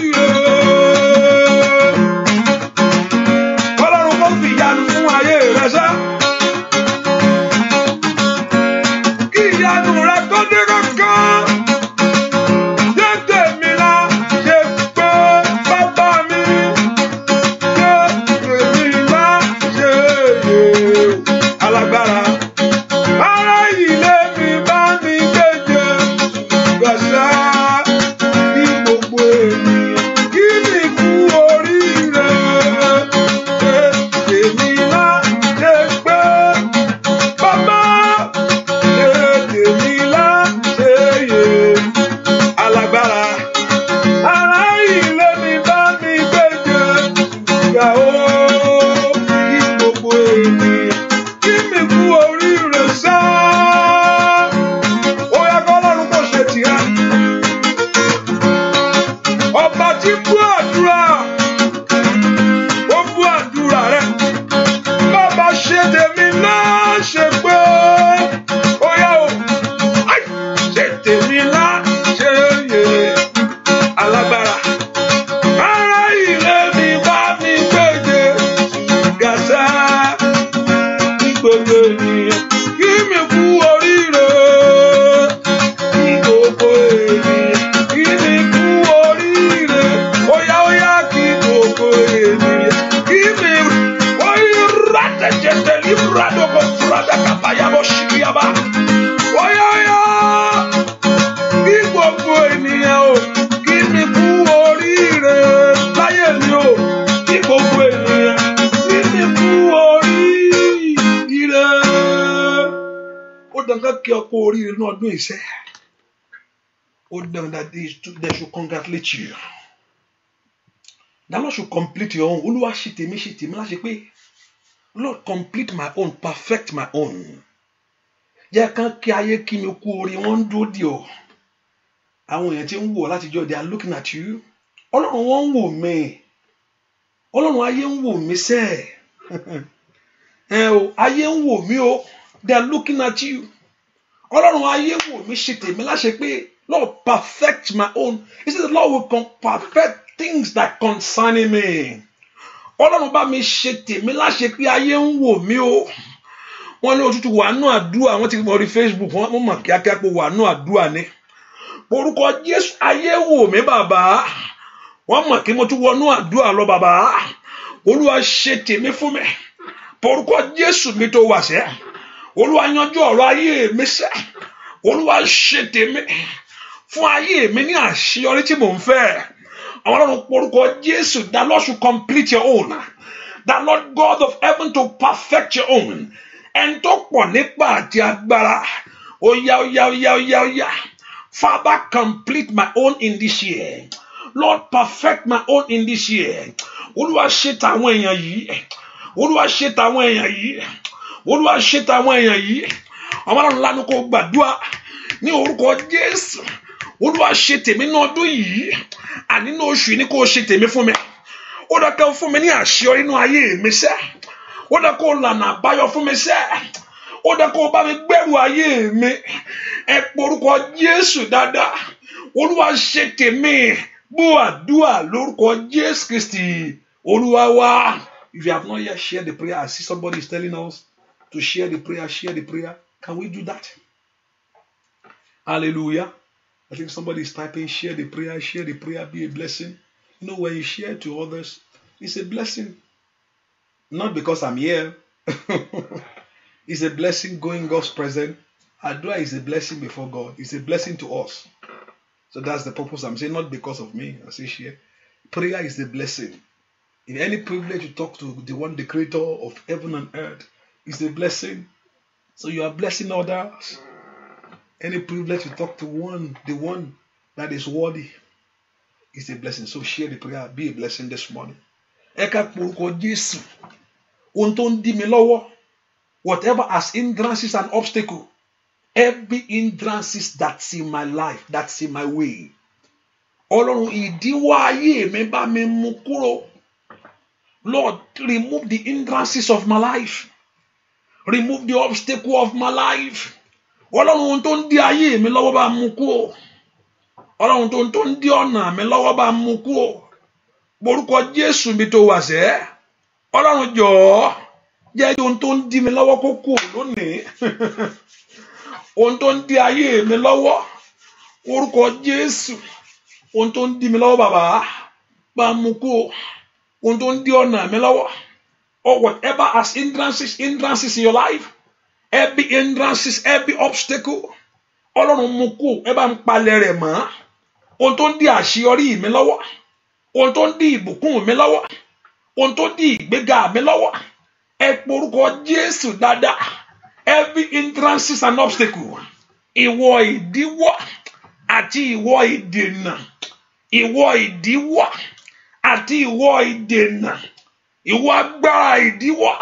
They should congratulate you. The Lord should complete your own. Olúwa ṣe tèmi láṣẹ pé Lord complete my own, perfect my own. Jẹ́ kán kí ayé kí mi kú orí wọn dúró dì ọ́. Àwọn èèyàn tí ń wò láti jọ, they are looking at you. Ọlọ́run wọ́n ń wò mí. Ọlọ́run ayé ń wò mí sẹ́ ayé ń wò mí o, they are looking at you. Ọlọ́run ayé ń wò mí ṣe tèmi láṣẹ pé Lord perfect my own. He said the Lord will perfect things that concerning me. Ọlọ́run bá mi ṣe tèmi láṣẹ pé ayé ń wò mí o. Wọ́n ní òtútù wà nù àdúrà, wọ́n ti mọ̀ rí Facebook, wọ́n mọ̀ kíákíá pé wà nù àdúrà ni. Orúkọ Jésù ayé wò mí bàbá. Wọ́n mọ̀ kí mo tún wọnú àdúrà lọ bàbá. Olúwa ṣe tèmi fún mi. Orúkọ Jésù mi tó wà sẹ́. Olúwa yanjú ọ̀rọ̀ ayé mi sẹ́. Olúwa ṣe tèmi fún ayé mi ní àṣeyọrí tí mò ń fẹ́. Àwọn Ọlọ́run orúkọ Jésù, that Lord should complete your own. That Lord God of heaven to perfect your own. Ẹni tó pọ̀ nípa àti agbára. Oya. Father, complete my own in this year. Lord, perfect my own in this year. Olúwa ṣe tàwọn èèyàn yìí. Olúwa ṣe tàwọn èèyàn yìí. Olúwa ṣe tàwọn èèyàn yìí. Àwọn Ọlọ́run lánàá kó gbàdúrà ní orúkọ Jésù. Olúwa ṣe tèmi ní ọdún yìí. Àní ní oṣù yìí ni kó ṣe tèmi fún mi. Ó dá kó fún mi ní àṣeyọrí nínú ayé mi sẹ́. Ó dá kó lànà àbáyọ fún mi sẹ́. Ó dá kó bá mi gbẹ́rù ayé mi. Ẹ porúkọ Jésù dáadáa. Olúwa ṣe tèmi. Bó àdúrà lórúkọ Jésù Kristi Olúwa wa. If you have not yet shared the prayer, I see somebody is telling us to share the prayer. Can we do that? Hallelujah. I think somebody is typing, share the prayer, be a blessing. You know, when you share to others, it's a blessing. Not because I'm here. It's a blessing going God's presence. Adua is a blessing before God. It's a blessing to us. So that's the purpose I'm saying, not because of me. I say share. Prayer is a blessing. In any privilege to talk to the one, the creator of heaven and earth, is a blessing. So you are blessing others. Any privilege to talk to the one that is worthy, is a blessing. So share the prayer, be a blessing this morning. Eka porúkọ Jésù. Ohun tó ń dí mi lọ́wọ́, whatever as hindrances and obstacle, every hindrances that's in my life, that's in my way. Ọlọ́run ìdíwọ́ ayé mi bá mi mú kúrò. Lord, remove the hindrances of my life. Remove the obstacle of my life. Ọlọ́run ohun tó ń dí ayé mi lọ́wọ́ bá mú kúrò. Ọlọ́run tó ń dí ọ̀nà mi lọ́wọ́ bá mú kúrò. Orúkọ Jésù mi tó wà sẹ́. Ọlọ́run jọ̀ọ́ jẹ́ ohun tó ń dí mi lọ́wọ́ kó kúrò lónìí. Ohun tó ń dí ayé mi lọ́wọ́. Orúkọ Jésù. Ohun tó ń dí mi lọ́wọ́ bàbá bá mú kúrò. Ohun tó ń dí ọ̀nà mi lọ́wọ́. Or whatever as hindrances in your life. Every hindrances, every obstacle. Ọlọ́run mú kúrò, ẹ bá ń palẹ̀ rẹ̀ mọ́. Ohun tó ń dí àṣeyọrí mi lọ́wọ́. Ohun tó ń dí ìbùkún mi lọ́wọ́. Ohun tó ń dí ìgbéga mi lọ́wọ́. Ẹ porúkọ Jésù dáadáa. Every hindrances and obstacle. Ìwọ ìdíwọ́ àti ìwọ ìdènà. Ìwọ ìdíwọ́ àti ìwọ ìdènà. Ìwọ agbára ìdíwọ́.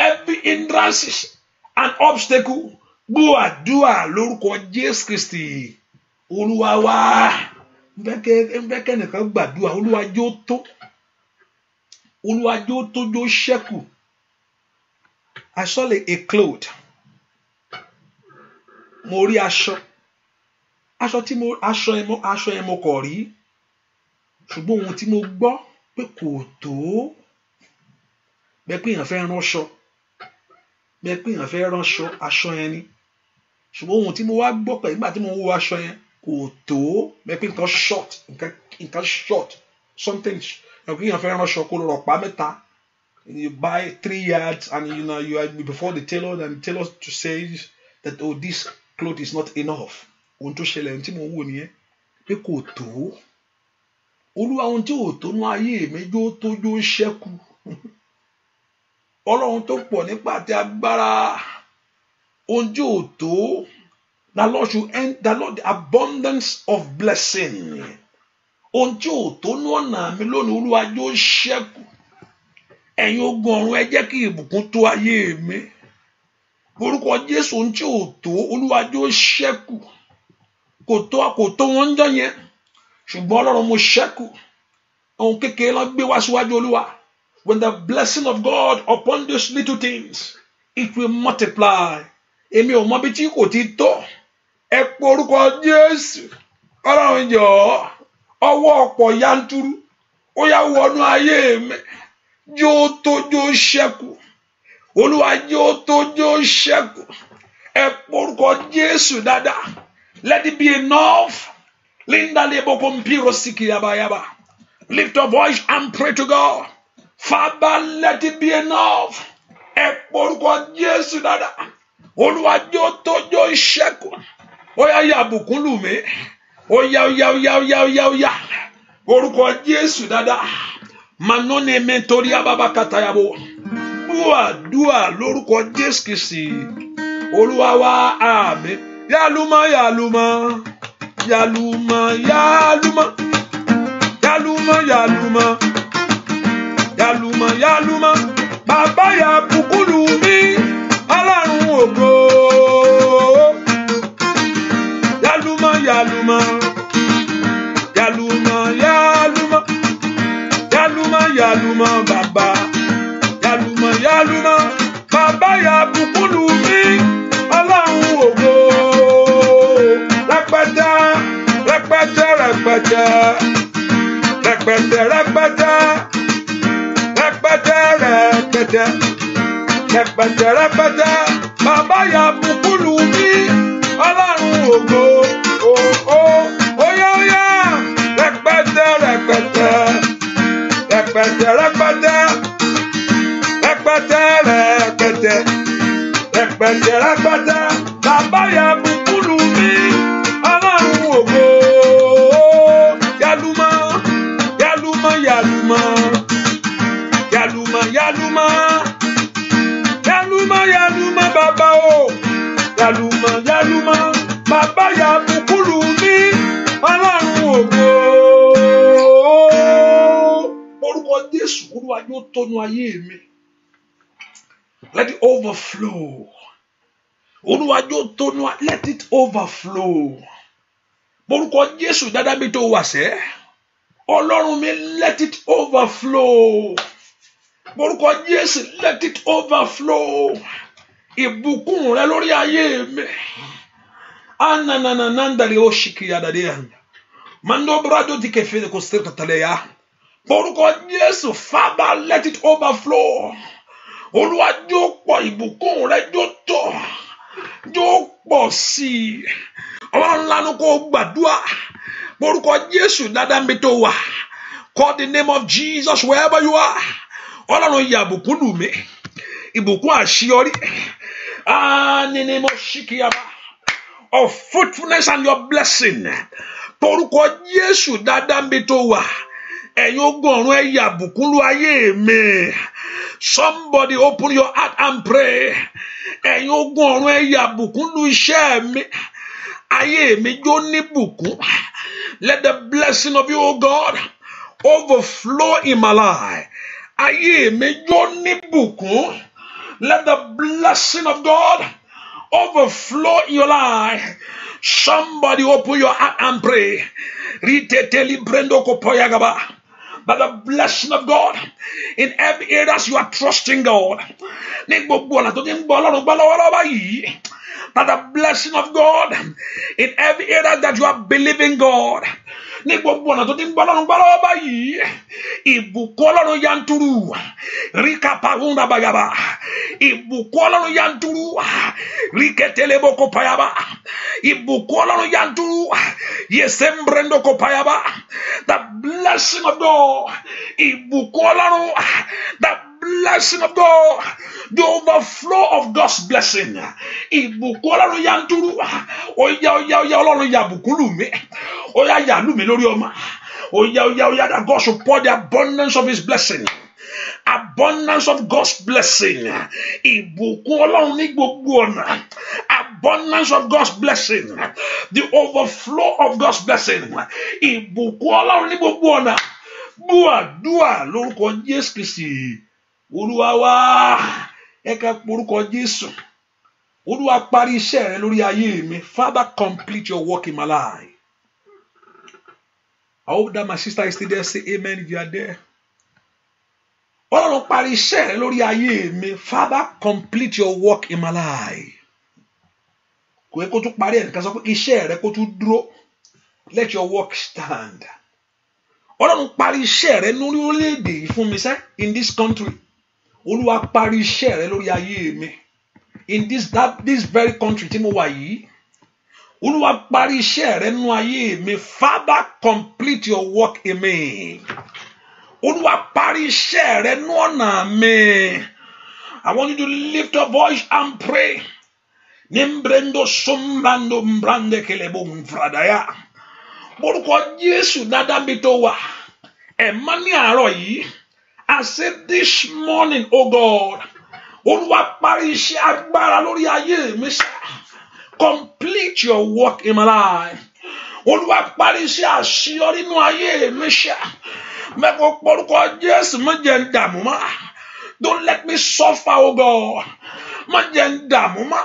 Every hindrances and obstacle. Gbọ́ àdúrà lórúkọ Jésù Kristi Olúwa wa. Nbẹ́kẹ́ nìkan gbàdúrà. Olúwa jẹ́ ó tó. Olúwa jẹ́ ó tó jẹ́ ó ṣẹ́kù. I saw a cloth. Mo rí aṣọ. Aṣọ yẹn mo kọ̀ rí. Ṣùgbọ́n ohun tí mo gbọ́ pé kò tó. Bẹ́ẹ̀ pé èèyàn fẹ́ ránṣọ. Bẹ́ẹ̀ pé èèyàn fẹ́ ránṣọ aṣọ yẹn ni. Ṣùgbọ́n ohun tí mo wá gbọ́ pé nígbà tí mo wo aṣọ yẹn kò tó. Bẹ́ẹ̀ pé nǹkan short. Something. Èèyàn fẹ́ ránṣọ kó lọ pa mẹ́ta. You buy 3 yards and you are before the tailor and the tailor to say that this cloth is not enough. Ohun tó ṣẹlẹ̀ ohun tí mo wò nìyẹn pé kò tó. Olúwa ohun tí ò tó nú ayé mi jó tó jó ṣẹ́kù. Ọlọ́run tó pọ̀ nípa àti agbára. Ohun tí ò tó. The Lord should end the abundance of blessing. Ohun tí ò tó nú ọ̀nà mi lónìí Olúwa jó ṣẹ́kù. Ẹ̀yin ogun ọ̀run ẹ jẹ́ kí ìbùkún tó ayé mi. Orúkọ Jésù ohun tí ò tó Olúwa jó ṣẹ́kù. Kò tó wọ́n ń jọ yẹn. Ṣùgbọ́n Ọlọ́run mo ṣẹ́kù. Ohun kékeré ló gbé wá síwájú Olúwa. when the blessing of God upon those little things, it will multiply. Èmi ò mọ bí tí kò ti tó. Ẹ pe orúkọ Jésù. Ọlọ́run jọ̀ọ́, ọwọ́ ọ̀pọ̀ yanturu. Ó yá wọnú ayé mi. Jó tó jó ṣẹ́kù. Olúwa jó tó jó ṣẹ́kù. Ẹ pe orúkọ Jésù dáadáa. Let it be enough. Linda lebo kompiro siki yaba yaba. Lift your voice and pray to God. Father, let it be enough. Ẹ pe orúkọ Jésù dáadáa. Olúwa jó tó jó ṣẹ́kù. Ó yá yá bùkún lù mí. Ó yá. Orúkọ Jésù dáadáa. Manone mentori ababa katayabo. Dúà lórúkọ Jésù Kristi. Olúwa wa àmín. Yálùmọ́. Bàbá ya bùkún lù mí. Ọlọ́run ògo. Yálùmọ́ bàbá. Yálùmọ́. Bàbá ya bùkún lù mí. Ọlọ́run ògo. Rẹpẹtẹ. Bàbá ya bùkún lù mí. Ọlọ́run ògo. Óyá. Rẹpẹtẹ. Bàbá ya bùkún lù mí. Ọlọ́run ògo. Yálùmọ́ bàbá o. Yálùmọ́. Bàbá ya bùkún lù mí. Ọlọ́run ògo. Orúkọ Jésù Olúwa yóò tónú ayé mi. Let it overflow. Olúwa yóò tónú, let it overflow. Orúkọ Jésù dáadáa bí tó wà sẹ́. Ọlọ́run mi, let it overflow. Orúkọ Jésù, let it overflow. Ìbùkún rẹ lórí ayé mi. Anananandari oshikiyadadea. Mando brado dikefele kostel kataleya. Orúkọ Jésù, Father, let it overflow. Olúwa jó pọ̀, ìbùkún rẹ jó tó. Jó pọ̀ sí. Ọlọ́run lanu kó gbàdúrà. Orúkọ Jésù dáadáa mi tó wà. Call the name of Jesus wherever you are. Ọlọ́run yà ìbùkún lù mí. Ìbùkún àṣeyọrí. Nínú ṣìkìyàbá. Of fruitfulness and your blessing. Orúkọ Jésù dáadáa mi tó wà. Ẹ̀yin ogun ọ̀run ẹ yà ìbùkún lù ayé mi. Somebody open your heart and pray. Ẹ̀yin ogun ọ̀run ẹ yà ìbùkún lù iṣẹ́ mi. Ayé mi jó ní bùkún. Let the blessing of you, O God, overflow in my life. Ayé mi jó ní bùkún. Let the blessing of God overflow in your life. Somebody open your heart and pray. By the blessing of God in every area you are trusting God. By the blessing of God in every area that you are believing God. Ìbùkún yanturu rikaparunda bayaba. Ìbùkún yanturu riketelebo kopayaba. Ìbùkún yanturu yesembrendo kopayaba. The blessing of God. Ìbùkún the blessing of God, the overflow of God's blessing. Ìbùkún yanturu. Oya Ọlọ́run ya bùkún lù mí. Oya ya lù mí lórí ọmọ. Oya that God should pour the abundance of His blessing. Abundance of God's blessing. Ìbùkún Ọlọ́run ní gbogbo ọ̀nà. Abundance of God's blessing. The overflow of God's blessing. Ìbùkún Ọlọ́run ní gbogbo ọ̀nà. Dúà lórúkọ Jésù Kristi. Olúwa wá, ẹ ká porúkọ Jésù. Olúwa parí iṣẹ́ rẹ lórí ayé mi. Father, complete your work in my life. I hope that my sister is still there. Say amen if you are there. Ọlọ́run parí iṣẹ́ rẹ lórí ayé mi. Father, complete your work in my life. Kò yẹ kó tún parí ẹnìkan sọ pé iṣẹ́ rẹ kó tún dúró. Let your work stand. Ọlọ́run parí iṣẹ́ rẹ lórí orílẹ̀-èdè yìí fún mi sẹ́, in this country. Olúwa parí iṣẹ́ rẹ lórí ayé mi. In this very country tí mo wà yìí. Olúwa parí iṣẹ́ rẹ nínú ayé mi. Father, complete your work in me. Olúwa parí iṣẹ́ rẹ nínú ọ̀nà mi. I want you to lift your voice and pray. Nimbrendo sombrando mbrande kelebo mfradaya. Borúkọ Jésù dáadáa mi tó wà. Ẹ̀má ní àárọ̀ yìí. I said this morning, oh God. Olúwa parí iṣẹ́ agbára lórí ayé mi sá. Complete your work in my life. Olúwa parí iṣẹ́ àṣeyọrí nínú ayé mi sá. Mẹ́kọ̀ọ́ porúkọ Jésù má jẹ́ n dààmú mọ́. Don't let me suffer, oh God. Má jẹ́ n dààmú mọ́.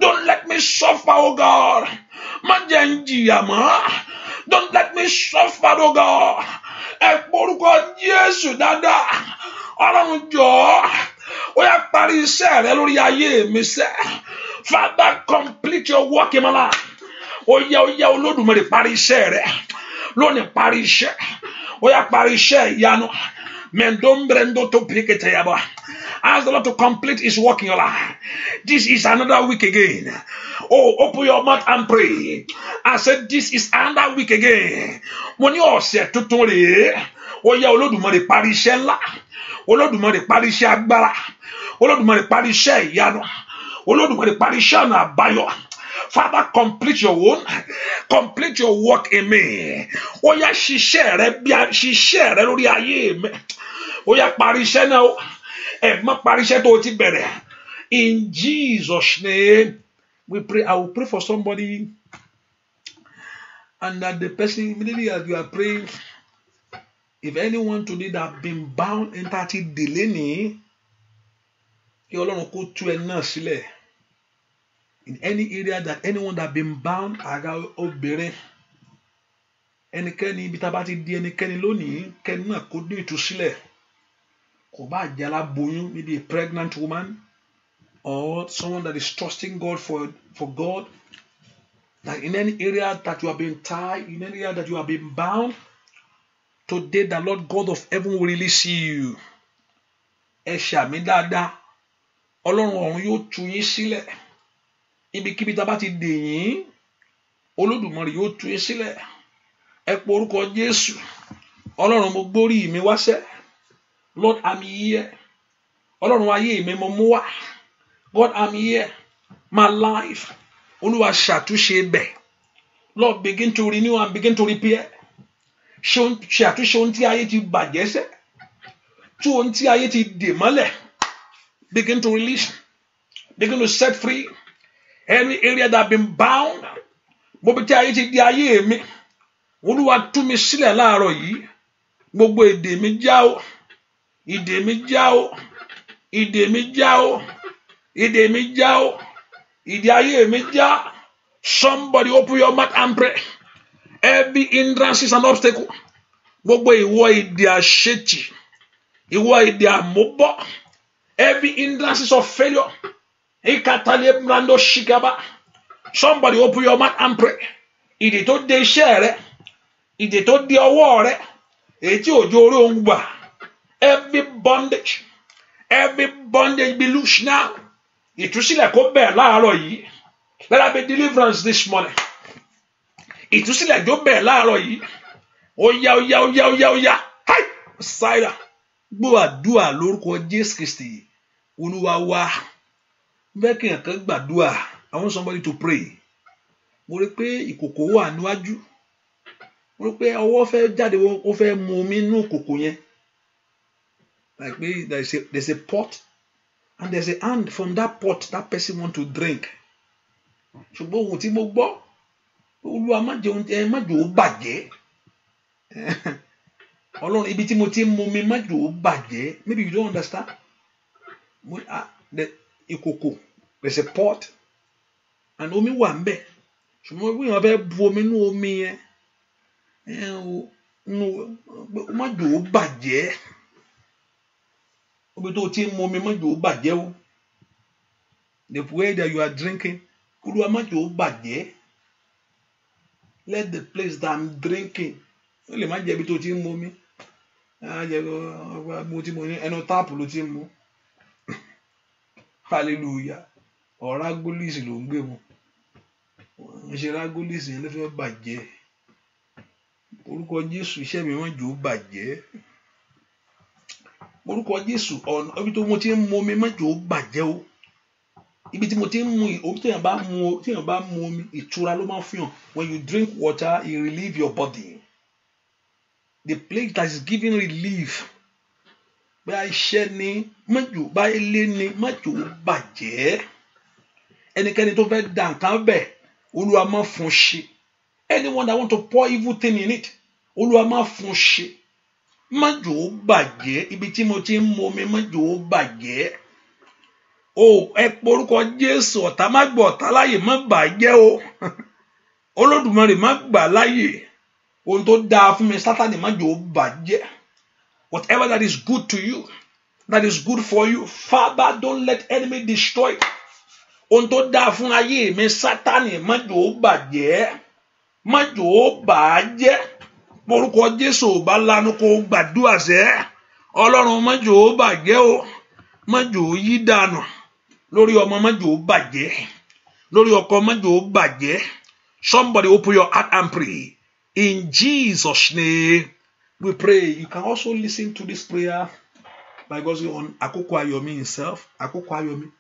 Don't let me suffer, oh God. Má jẹ́ n jìyà mọ́. Don't let me suffer, oh God. Ẹ porúkọ Jésù dáadáa. Ọlọ́run jọ̀ọ́. Ó yá parí iṣẹ́ rẹ lórí ayé mi sẹ́. Father, complete your work in my life. Ó yá Olódùmarè parí iṣẹ́ rẹ. Lónìí parí iṣẹ́. Ó yá parí iṣẹ́ ìyanu. Mendombrendo to pikete yaba. Ask the Lord to complete his work in your life. This is another week again. Oh, open your mouth and pray. I said this is another week again. Mo ní ọ̀sẹ̀ tuntun rèé. Ó yá Olódùmarè parí iṣẹ́ ńlá. Olódùmarè parí iṣẹ́ agbára. Olódùmarè parí iṣẹ́ ìyanu. Olódùmarè parí iṣẹ́ ọ̀nà àbáyọ. Father, complete your own. Complete your work in me. Ó yá ṣiṣẹ́ rẹ lórí ayé mi. Ó yá parí iṣẹ́ náà o. Ẹ má parí iṣẹ́ tó ti bẹ̀rẹ̀. In Jesus' name, we pray. I will pray for somebody, and that the person immediately as you are praying, if anyone today that have been bound in 30 delay ni, kí Ọlọ́run kó tú ẹ náà sílẹ̀. In any area that anyone that been bound, àga obìnrin, ẹnikẹ́ni ibi tá bá ti di ẹnikẹ́ni lónìí, kẹ́ni náà kó ní ìtúsílẹ̀. Kò bá jẹ́ aláboyún, maybe a pregnant woman, or someone that is trusting God for God, that in any area that you have been tied, in any area that you have been bound, today the Lord God of heaven will release you. Ẹ ṣàmì dáadáa, Ọlọ́run ọ̀run yóò tú yín sílẹ̀. Ibikíbi tá bá ti dè yín, Olódùmarè yóò tú yín sílẹ̀. Ẹ pe orúkọ Jésù. Ọlọ́run mo gbórí mi wá sẹ́. Lord, I'm here. Ọlọ́run ayé mi mo mú wá. God, I'm here. My life. Olúwa ṣàtúnṣe bẹ̀. Lord, begin to renew and begin to repair. Ṣàtúnṣe ohun tí ayé ti bàjẹ́ sẹ́. Tú ohun tí ayé ti dè mọ́lẹ̀. Begin to release. Begin to set free. Any area that have been bound. Gbogbo tí ayé ti di ayé mi. Olúwa tú mi sílẹ̀ láàárọ̀ yìí. Gbogbo èdè mi já o. Ìdè mi já o. Ìdè mi já o. Ìdè mi já o. Ìdè ayé mi já. Somebody open your mouth and pray. Every hindrance is an obstacle. Gbogbo ìwọ ìdè àṣetì. Ìwọ ìdè àmúbọ̀. Every hindrance of failure. Somebody open your mouth and pray. Ìdè tó dè iṣẹ́ rẹ. Ìdè tó dè ọwọ́ rẹ. Èyí tí òjò orí òun gbà. Every bondage be loose now. Ìtúsílẹ̀ kó bẹ̀rẹ̀ láàárọ̀ yìí. Let there be deliverance this morning. Ìtúsílẹ̀ jó bẹ̀rẹ̀ láàárọ̀ yìí. Ó yá. Hi! Sáírà. Gbọ́ àdúrà lórúkọ Jésù Kristi. Olúwa wa. Bẹ́ẹ̀ kí ẹ̀kan gbàdúrà. I want somebody to pray. Mo rí pé ìkòkò wà níwájú. Mo rí pé ọwọ́ fẹ́ jáde, ó fẹ́ mu omi nínú ìkòkò yẹn. Like maybe there's a pot and there's a hand from that pot that person want to drink. Ṣùgbọ́n ohun tí mo gbọ́, Olúwa má jẹ́ ó bàjẹ́. Ọlọ́run ibi tí mo ti ń mu omi má jẹ́ ó bàjẹ́. Maybe you don't understand. Ìkòkò, there's a pot and omi wà ńbẹ̀. Ṣùgbọ́n bí wọ́n fẹ́ bu omi nínú omi yẹn, má jẹ́ ó bàjẹ́. Obi tó ti mu omi má jẹ́ ó bàjẹ́ o. The way that you are drinking, Olúwa má jẹ́ ó bàjẹ́. Let the place that I'm drinking, ó lè má jẹ́ ibi tó ti mu omi. Mo ti mu ní ẹnu táàpù ló ti mu. Hallelujah. Ọ̀rá gólísì ló ń gbé mu. Ṣé rágólísì yẹn ló fẹ́ bàjẹ́? Orúkọ Jésù, iṣẹ́ mi má jẹ́ ó bàjẹ́. Orúkọ Jésù, ibi tó mo ti ń mu omi má jẹ́ ó bàjẹ́ o. Ibi tí mo ti ń mu omi, téèyàn bá mu omi, ìtura ló máa ń fi hàn. When you drink water, it relieves your body. The place that is giving relief. Bá iṣẹ́ ni má jẹ́, bá ilé ni má jẹ́ ó bàjẹ́. Ẹnikẹ́ni tó fẹ́ dà nǹkan bẹ̀, Olúwa má fún ṣe. Anyone that want to pour evil thing in it, Olúwa má fún ṣe. Má jẹ́ ó bàjẹ́. Ibi tí mo ti ń mu omi má jẹ́ ó bàjẹ́. Ẹ porúkọ Jésù, ọ̀tá má gbà ọ̀tá láyè, má bàjẹ́ o. Olódùmarè má gbà láyè. Ohun tó dáa fún mi, Sátánì má jẹ́ ó bàjẹ́. Whatever that is good to you, that is good for you, Father, don't let enemy destroy it. Ohun tó dáa fún ayé mi, Sátánì má jẹ́ ó bàjẹ́. Má jẹ́ ó bàjẹ́. Porúkọ Jésù bá lanu kó gbàdúrà sẹ́. Ọlọ́run má jẹ́ ó bàjẹ́ o. Má jẹ́ ó yí dànù. Lórí ọmọ má jẹ́ ó bàjẹ́. Lórí ọkọ má jẹ́ ó bàjẹ́. Somebody open your heart and pray. In Jesus' name we pray. You can also listen to this prayer by going on Akoko Ayomi himself. Akoko Ayomi.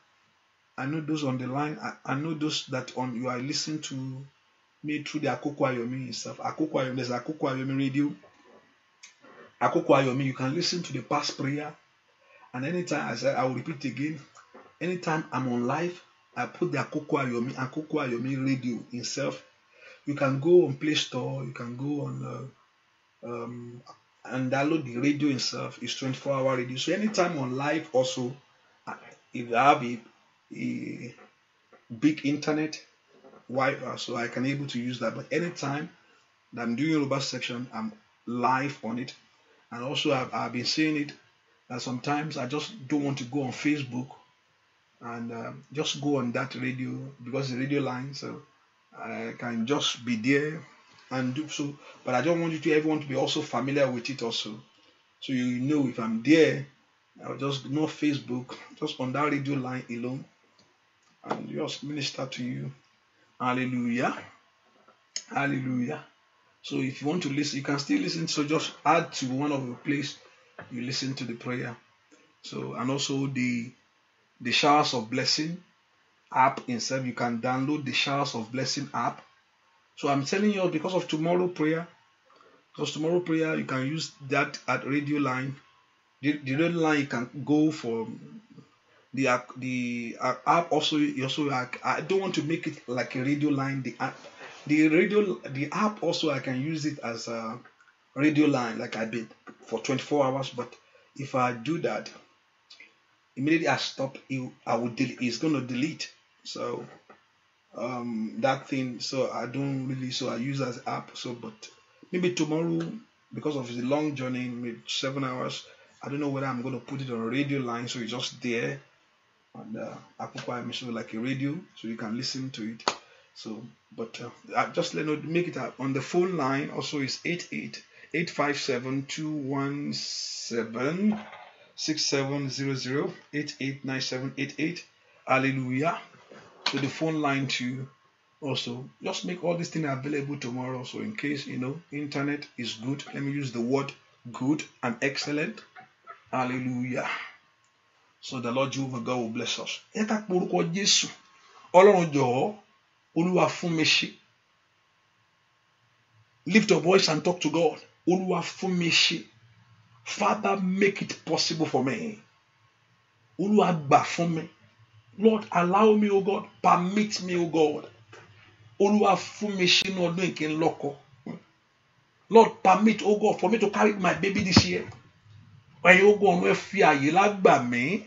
I know those on the line. I know those that you are listening to me through the Akoko Ayomi himself. Akoko Ayomi, there's Akoko Ayomi radio. Akoko Ayomi, you can listen to the past prayer. And anytime I will repeat again. Anytime I'm on live, I put the Akoko Ayomi radio himself. You can go on Play Store. You can go on and download the radio itself. It's 24-hour radio. So anytime on live, also, if I have a big internet Wi-Fi, so I can able to use that. But anytime that I'm doing Yoruba section, I'm live on it. And also I've been saying it that sometimes I just don't want to go on Facebook and just go on that radio because the radio line, so I can just be there and do so. But I don't want everyone to be also familiar with it also. So you know if I'm there, I'll just no Facebook, just on that radio line alone and just minister to you. Hallelujah. Hallelujah. So if you want to listen, you can still listen. So just add to one of your place, you listen to the prayer. So and also the Showers of Blessing app itself, you can download the Showers of Blessing app. So I'm telling you because of tomorrow prayer, you can use that at radio line. The radio line you can go for the app also. I don't want to make it like a radio line. The app also I can use it as a radio line like I did for 24 hours. But if I do that, immediately I stop, I will delete. It's gonna delete. So that thing. So I don't really. So I use as app. So but maybe tomorrow because of the long journey, maybe 7 hours. I don't know whether I'm gonna put it on a radio line. So it's just there. And Akoko show like a radio, so you can listen to it. So, but just make it on the phone line. Also, is 88-857-217-6700 889788. Hallelujah. So the phone line too. Also, just make all these things available tomorrow. So in case internet is good, let me use the word good and excellent. Hallelujah. So the Lord Jehovah God will bless us. Eka porúkọ Jésù. Ọlọ́run jọ̀ọ́, Olúwa fún mi ṣe. Lift your voice and talk to God. Olúwa fún mi ṣe. Father, make it possible for me. Olúwa gbà fún mi. Lord, allow me, O God. Permit me, O God. Olúwa fún mi ṣe ní ọdún ìkí n lọ́kọ. Lord, permit, O God, for me to carry my baby this year. Ẹ̀yin O God, ọ̀run ẹ fi àyè lágbà mí.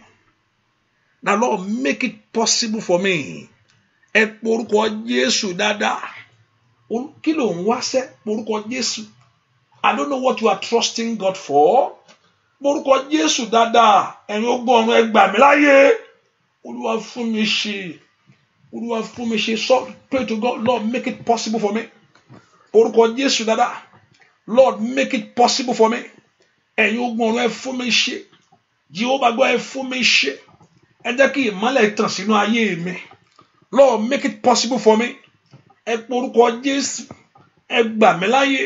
Now, Lord, make it possible for me. Ẹ porúkọ Jésù dáadáa. Kí ló ń wá sẹ́ porúkọ Jésù? I don't know what you are trusting God for, Borúkọ Jésù dáadáa. Ẹ̀yin ogun ọ̀run ẹ gbà mí láyé. Olúwa fún mi ṣe. Olúwa fún mi ṣe. So pray to God, Lord, make it possible for me. Borúkọ Jésù dáadáa. Lord, make it possible for me. Ẹ̀yin ogun ọ̀run ẹ fún mi ṣe. Jehovah God ẹ fún mi ṣe. Ẹ jẹ́ kí ìmọ́lẹ̀ tàn sínú ayé mi. Lord, make it possible for me. Ẹ porúkọ Jésù. Ẹ gbà mí láyé.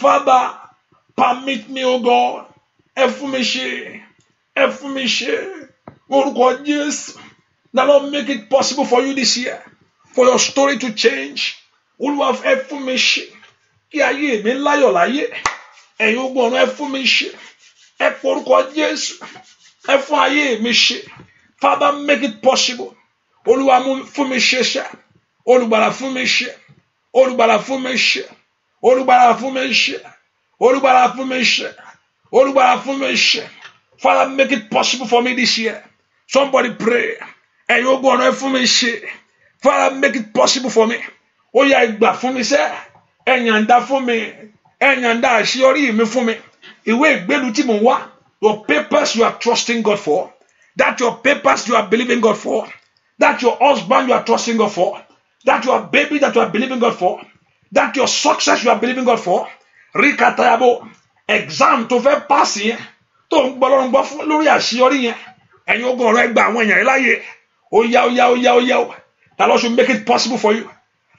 Father, permit me, oh God. Ẹ fún mi ṣe. Ẹ fún mi ṣe. Orúkọ Jésù. The Lord make it possible for you this year. For your story to change. Olúwa ẹ fún mi ṣe. Kí ayé mi láyọ̀ láyé. Ẹ̀yin ogun ọ̀run ẹ fún mi ṣe. Ẹ porúkọ Jésù. Ẹ fún ayé mi ṣe. Father, make it possible. Olúwa fún mi ṣe ṣe. Olùgbàlà fún mi ṣe. Olùgbàlà fún mi ṣe. Olùgbàlà fún mi ṣe. Olùgbàlà fún mi ṣe. Olùgbàlà fún mi ṣe. Father, make it possible for me this year. Somebody pray. Ẹ̀yin ogun ọ̀run ẹ fún mi ṣe. Father, make it possible for me. Ó yá ẹ gbà fún mi ṣe. Ẹ yànda fún mi. Ẹ yànda àṣeyọrí mi fún mi. Ìwé ìgbélu tí mo wá. Your papers you are trusting God for. That your papers you are believing God for. That your husband you are trusting God for. That your baby that you are believing God for. That your success you are believing God for. Rikatayabo. Exam tó fẹ́ pass yẹn. Tó ń gbọ́lọ́run gbọ́ fún lórí àṣeyọrí yẹn. Ẹ̀yin ogun ọ̀run ẹ gbà àwọn èèyàn láyè. Ó yá, ó yá, ó yá, ó yá. The Lord should make it possible for you.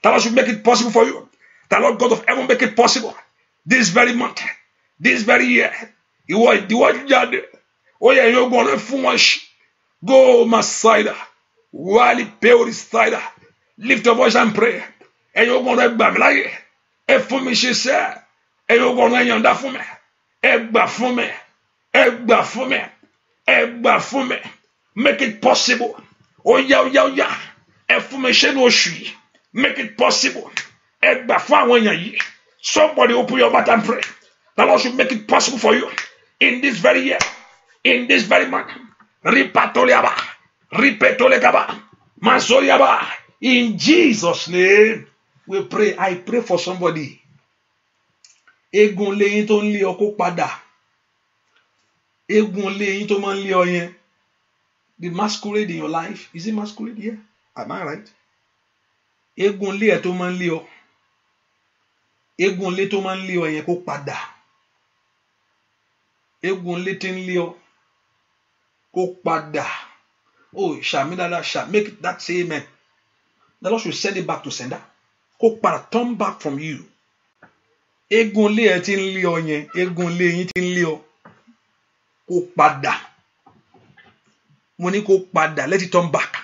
The Lord should make it possible for you. The Lord God of heaven make it possible. This very month. This very year. Ìwọ jáde. Ó yá ẹ̀yin ogun ọ̀run fún wọn ṣe. Go Messiah. Wali Peori Sida. Lift your voice and pray. Ẹ̀yin ogun ọ̀run ẹ gbà mí láyè. Ẹ fún mi ṣe ṣe. Ẹ̀yin ogun ọ̀run ẹ yọ̀ǹda fún mi. Ẹ gbà fún mi. Ẹ gbà fún mi. Ẹ gbà fún mi. Make it possible. Ó yá, ó yá, ó yá. Ẹ fún mi ṣe ní oṣù yìí. Make it possible. Ẹ gbà fún àwọn èèyàn yìí. Somebody open your mouth and pray. The Lord should make it possible for you. In this very year. In this very month. Ripatoliaba. Ripetolekaba. Masoriaba. In Jesus' name, we pray. I pray for somebody. Egun leyin tó ń lé ọ kó padà. Egun leyin tó máa ń lé ọ yẹn. The masquerade in your life. Is it masquerade here? Am I right? Egun lé ẹ tó máa ń lé ọ. Egun lé tó máa ń lé ọ yẹn kó padà. Egun lé tí ń lé ọ kó padà. Oh, Shami Dada, make that say amen. The Lord should send it back to sender. Kó padà, turn back from you. Egun lé ẹ tí ń lé ọ yẹn, egun lé yín tí ń lé ọ kó padà. Mo ní kó padà, let it turn back.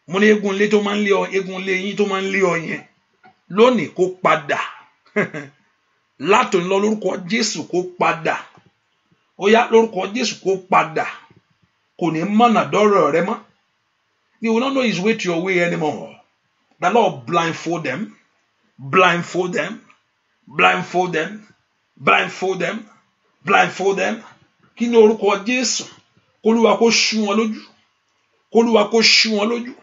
Mo ní egun lé tó máa ń lé ọ, egun lé yín tó máa ń lé ọ yẹn lónìí kó padà. Látòní lọ lórúkọ Jésù kó padà. Ó yá lórúkọ Jésù kó padà. Kò ní mọ̀nà dọ́rọ̀ rẹ mọ́. You will not know his way to your way anymore. The Lord blindfold them. Blindfold them. Blindfold them. Blindfold them. Blindfold them. Kí ni orúkọ Jésù? K'Olúwa kó ṣí wọn lójú. K'Olúwa kó ṣí wọn lójú.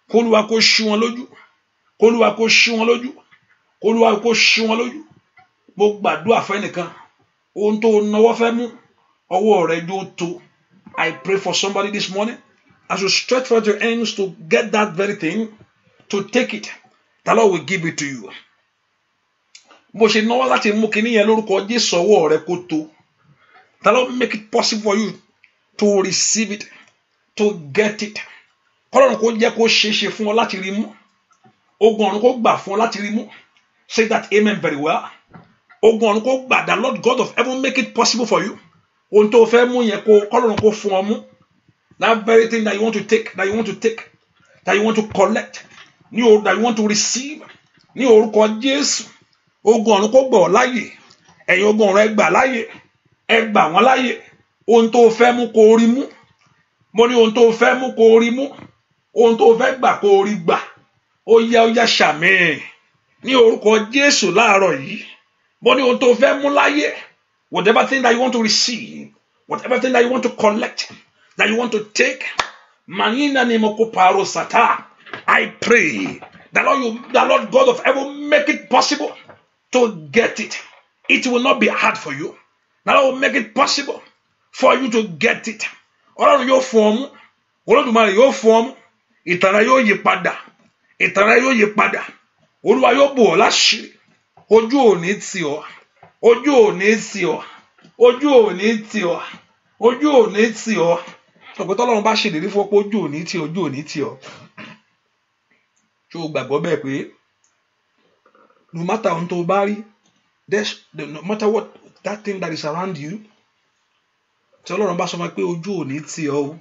K'Olúwa kó ṣí wọn lójú. K'Olúwa kó ṣí wọn lójú. K'Olúwa kó ṣí wọn lójú. Mo gbàdúrà fún ẹnìkan. Ohun tó náwó fẹ́ mú ọwọ́ rẹ̀ jó tó. I pray for somebody this morning. As you stretch forth your hands to get that very thing, to take it, the Lord will give it to you. Bó ṣe náwó láti mú kíní yẹn lórúkọ Jésù ọwọ́ rẹ̀ kó tó. The Lord make it possible for you to receive it, to get it. Kọ́lọ́run kó jẹ́ kó ṣeéṣe fún ọ láti rí mú. Ogun ọ̀run kó gbà fún ọ láti rí mú. Say that amen very well. Ogun ọ̀run kó gbà, the Lord God of heaven make it possible for you. Ohun tó fẹ́ mú yẹn kó Kọ́lọ́run kó fún ọ mú. That very thing that you want to take, that you want to collect, that you want to receive. Ní orúkọ Jésù. Ogun ọ̀run kó gbà ọ́ láyè. Ẹ̀yin ogun ọ̀run ẹ gbà láyè. Ẹ gbà wọ́n láyè. Ohun tó fẹ́ mú kó rí mú. Mo ní ohun tó fẹ́ mú kó rí mú. Ohun tó fẹ́ gbà kó rí gbà. Ó yá ṣàmì. Ní orúkọ Jésù láàárọ̀ yìí. Mo ní ohun tó fẹ́ mú láyè. Whatever thing that you want to receive, whatever thing that you want to collect, that you want to take, Manina Nimoko Paro Sata. I pray the Lord God of heaven make it possible to get it. It will not be hard for you. The Lord will make it possible for you to get it. Ọlọ́run yóò fún ọ mú. Olódùmarè yóò fún ọ mú. Ìtàn rẹ yóò yí padà. Ìtàn rẹ yóò yí padà. Olúwa yóò bò ọ́ láṣìírí. Ojú ò ní tì ọ́. Ojú ò ní tì ọ́. Ojú ò ní tì ọ́. Ojú ò ní tì ọ́. Ọ̀pọ̀ tọ́lọ́run bá ṣèlérí fún ọ pé ojú ò ní tì ọ́. Ojú ò ní tì ọ́. Ṣé o gbàgbọ́ bẹ́ẹ̀ pé no matter ohun tó bá rí, no matter what that thing that is around you, tí Ọlọ́run bá sọ fún ẹ pé ojú ò ní tì ọ́ o.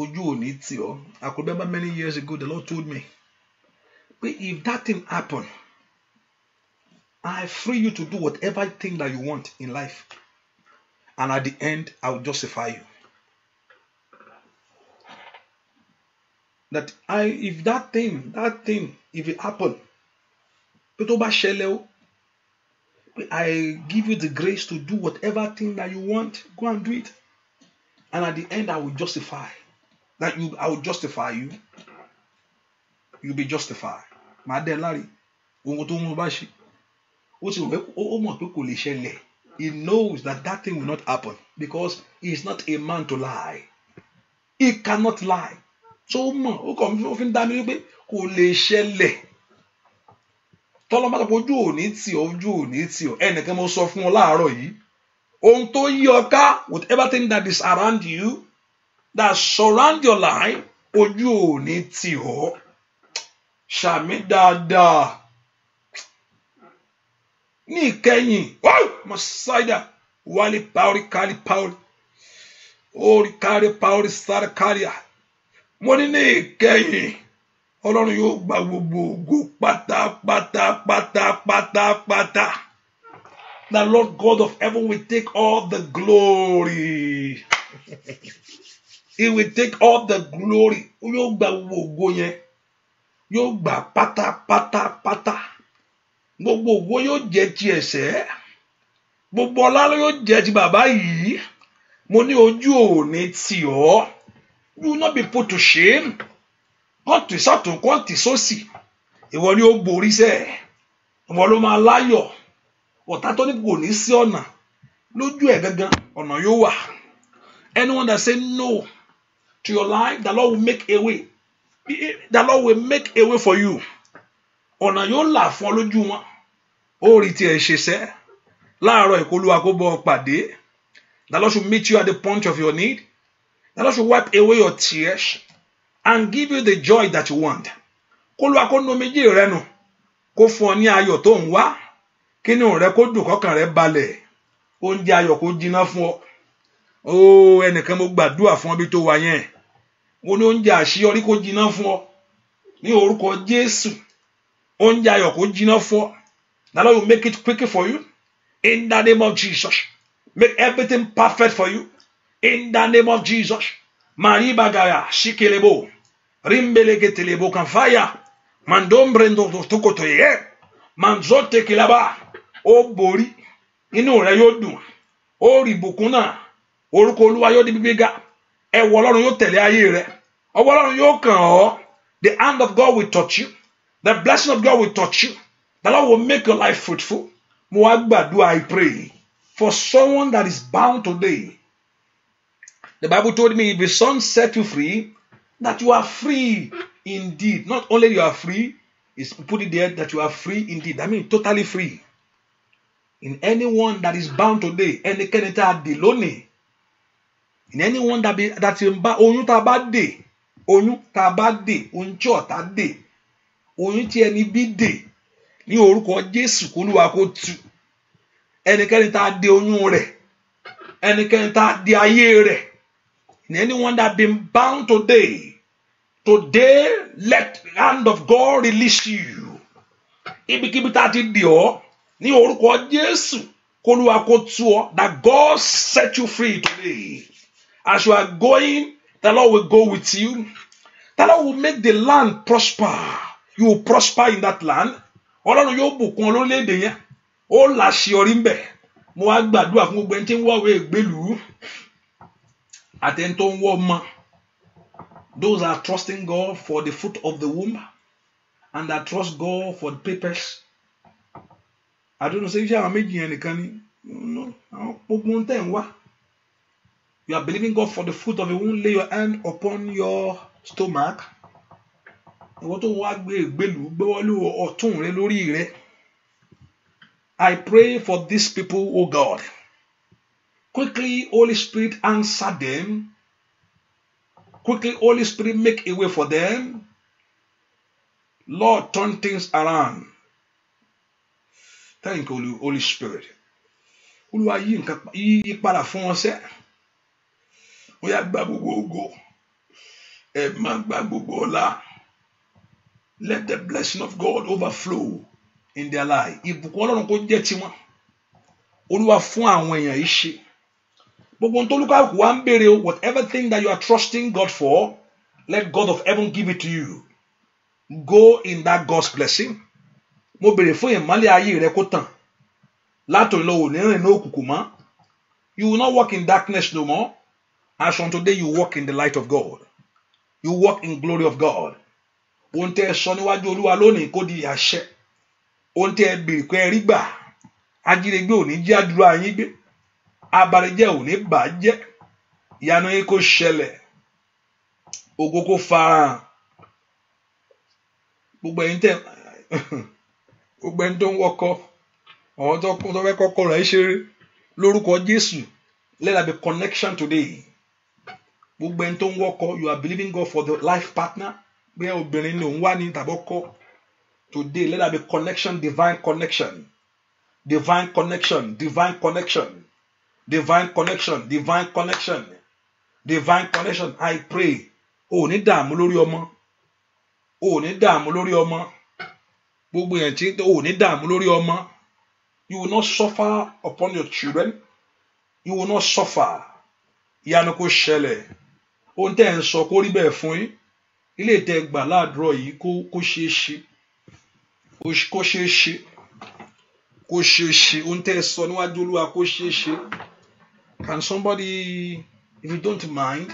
Ojú ò ní tì ọ́. I could remember many years ago the Lord told me, but if that thing happen, I free you to do whatever thing that you want in life. And at the end, I will justify you. That if that thing, if it happen, I give you the grace to do whatever thing that you want. Go and do it. And at the end, I will justify. I will justify you. You'll be justified. He knows that thing will not happen because he is not a man to lie. He cannot lie. So tọ́lọ́mọ́ tó ojú òní tì ọ́ ẹnìkan mo sọ fún ọ láàárọ̀ yìí ohun tó yí ọ ká with everything that is around you that surround your life ojú òní tì ọ́ ṣàmì dáadáa ní ìkẹyìn mọ̀sáìdà wálé paori kárí paori orí kárí paori sáré kárí à mo ní ìkẹyìn Ọlọ́run yóò gba gbogbo ògo pátápátá. The Lord God of heaven will take all the glory. He will take all the glory. Yóò gba gbogbo ògo yẹn. Yóò gba pátápátá. Gbogbo ògo yóò jẹ́ ti ẹ̀ṣẹ̀. Gbogbo ọlá yóò jẹ́ ti bàbá yìí. Mo ní ojú ò ní tì ọ́. You will not be put to shame. Kọ́ntì sọ́tún kọ́ntì sósì ìwọ ni ó borí sẹ́ ìwọ ló máa láyọ̀ ọ̀tá tó ní kò ní sí ọ̀nà lójú ẹ̀ gangan ọ̀nà yóò wà. Anyone that say no to your life, the Lord will make a way. The Lord will make a way for you. Ọ̀nà yóò là fún ọ lójú wọn. Ó rí tiẹ̀ ṣe sẹ́ láàárọ̀ ìkólúwa kó bọ́ ọ pàdé. The Lord should meet you at the point of your need. The Lord should wipe away your tears and give you the joy that you want. Kólúwa kó nu omijé rẹ nù kó fún ọ ní ayọ̀ tó ń wá kínú rẹ kó dùn kọ́kàn rẹ balẹ̀ oúnjẹ ayọ̀ kó jiná fún ọ. Ó ẹnìkan mo gbàdúrà fún ọ bí tó wà yẹn mo ní oúnjẹ àṣeyọrí kó jiná fún ọ ní orúkọ Jésù. Oúnjẹ ayọ̀ kó jiná fún ọ. The Lord will make it quicker for you in the name of Jesus. Make everything perfect for you in the name of Jesus. Maribagaya shikelebo rimbelegetelebo kanfaya mandombrendo tokotoye manzote kilaba ó borí inú rẹ yóò dùn ó rí ìbùkún náà orúkọ Olúwa yóò di gbígbéga ẹwọ Ọlọ́run yóò tẹ̀lé ayé rẹ ọwọ́ Ọlọ́run yóò kàn ọ́. The hand of God will touch you. The blessing of God will touch you. The Lord will make your life fruitful. Mo wá gbàdúrà, I pray for someone that is bound today. The Bible told me if the Son set you free, that you are free indeed. Not only you are free, it's put it there that you are free indeed. I mean totally free. In anyone that is bound today, ẹnikẹ́ni tá a dè lónìí. In anyone that is bound, oyún tá a bá dè, oyún tá a bá dè, oyún tí ọ̀tá dè, oyún tí ẹni bí dè, ní orúkọ Jésù k'Olúwa kó tú. Ẹnikẹ́ni tá a dè oyún rẹ̀, ẹnikẹ́ni tá a dè ayé rẹ̀. In anyone that been bound today, let the hand of God release you. Ibikíbi tá a ti dè ọ́, ní orúkọ Jésù k'Olúwa kó tú ọ. That God set you free today. As you are going, the Lord will go with you. The Lord will make the land prosper. You will prosper in that land. Ọlọ́run yóò bùkún orílẹ̀-èdè yẹn. Ó láṣeyọrí ńbẹ̀. Mo wá gbàdúrà fún gbogbo ẹni tí ń wáwé ìgbélùú. Àtẹni tó ń wọ́ ọmọ. Those are trusting God for the fruit of the womb and that trust God for the papers. àdúrà ṣe iṣẹ́ àwọn méjì yẹn nìkan ni àwọn gbogbo ń tẹ̀ ń wá. You are believing God for the fruit of the womb. Lay your hand upon your stomach. Ìwọ tó wá gbé ìgbélú gbéwọ́lú ọ̀tún rẹ lórí rẹ. I pray for these people, oh God. Quickly, Holy Spirit, answer them. Quickly, Holy Spirit, make a way for them. Lord, turn things around. Thank you, Holy Spirit. Olúwa yí padà fún wọn sẹ́. Ó yá gba gbogbo ògo. Ẹ má gba gbogbo ọlá. Let the blessing of God overflow in their life. Ìbùkún Ọlọ́run kó jẹ́ tiwọn. Olúwa fún àwọn èèyàn yìí ṣe. Gbogbo ohun tó lúkàkù wá ń béèrè o, whatever thing that you are trusting God for, let God of heaven give it to you. Go in that God's blessing. Mo béèrè fún ìmọ́lẹ̀ ayé rẹ kó tàn. Látòrí lọ ò ní rìn ní òkùnkùn mọ́. You will not walk in darkness no more. As from today you walk in the light of God. You walk in glory of God. Ohun tẹ́ ẹ sọ níwájú Olúwa lónìí kó di àṣẹ. Ohun tẹ́ ẹ béèrè pé ẹ rí gbà. Ajínigbé ò ní jẹ́ àdúrà yín gbé. Abarijẹ́ ò ní bà á jẹ́. Ìyanu yín kó ṣẹlẹ̀. Ògo kó farahàn. Gbogbo ẹ̀yin tó ń wọkọ̀. Àwọn tó fẹ́ kọ́kọ́ rẹ̀ ṣeré. Lórúkọ Jésù. Let there be connection today. Gbogbo ẹni tó ń wọkọ̀, you are believing God for the life partner. Bí obìnrin ló ń wá ní tàbọ́kọ́. Today, let there be connection, divine connection. Divine connection, divine connection. Divine connection, divine connection. Divine connection. I pray. O ní dààmú lórí ọmọ. O ní dààmú lórí ọmọ. Gbogbo yẹn tí o ní dààmú lórí ọmọ. You will not suffer upon your children. You will not suffer. Ìyanu kó ṣẹlẹ̀. Ohun tẹ́ ẹ̀ ń sọ kó rí bẹ́ẹ̀ fún yín. Ilé ìtẹ́ gbà láàdúrà yìí kó ṣeé ṣe. Kó ṣeé ṣe. Kó ṣeé ṣe. Ohun tẹ́ ẹ sọ níwájú Olúwa kó ṣeé ṣe. Can somebody, if you don't mind,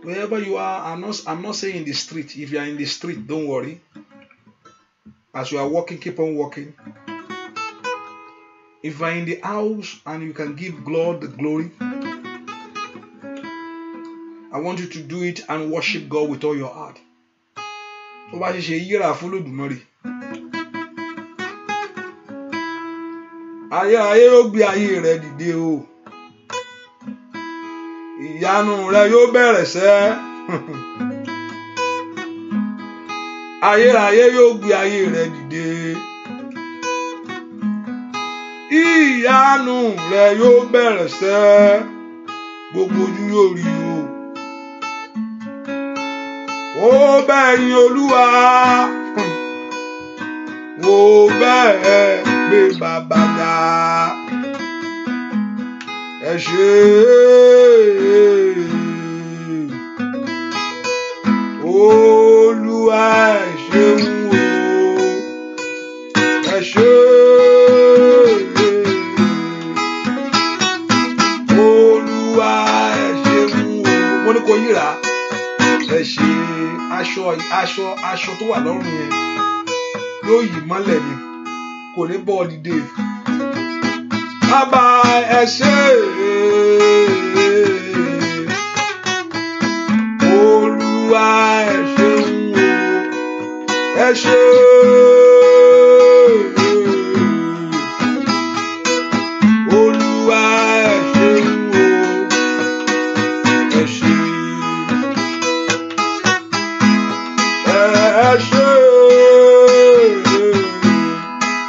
wherever you are, I'm not saying in the street. If you are in the street, don't worry. As you are walking, keep on walking. If you are in the house and you can give God the glory, I want you to do it and worship God with all your heart. Tó bá ṣe yíra fún Olódùmarè. Ayé yóò gbé ayé rẹ dìde o. Ìyanu rẹ yóò bẹ̀rẹ̀ sẹ́. Ayé yóò gbé ayé rẹ dìde. Ìyanu rẹ yóò bẹ̀rẹ̀ sẹ́. Gbogbo ojú yóò rí o. Ó bẹ̀yìn Olúwa. Ó bẹ́ẹ̀ gbé bàbá ga. Ẹ ṣé. Olúwa ẹ ṣeun o. Ẹ ṣé. Olúwa ẹ ṣeun o. Mo ní kò yíra. Ẹ ṣé. Aṣọ tó wà lọ́rùn yẹn yóò yí mọ́lẹ̀ ni. Kò ní bọ́ dìde. Bàbá ẹ ṣé. Olúwa ẹ ṣeun o. Ẹ ṣé. Olúwa ẹ ṣeun o. Ẹ ṣé. Ẹ ṣé.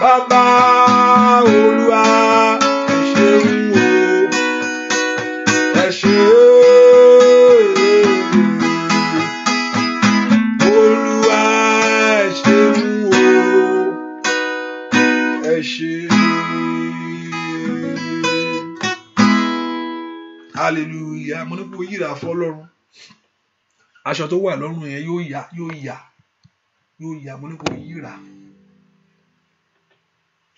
Bàbá Olúwa ẹ ṣeun o. Ẹ ṣé. Olúwa ẹ ṣeun o. Ẹ ṣé. Hallelujah. Mo ní kó yíra fọ́lọ́run. Aṣọ tó wà lọ́rùn yẹn yóò yá. Mo ní kó yíra.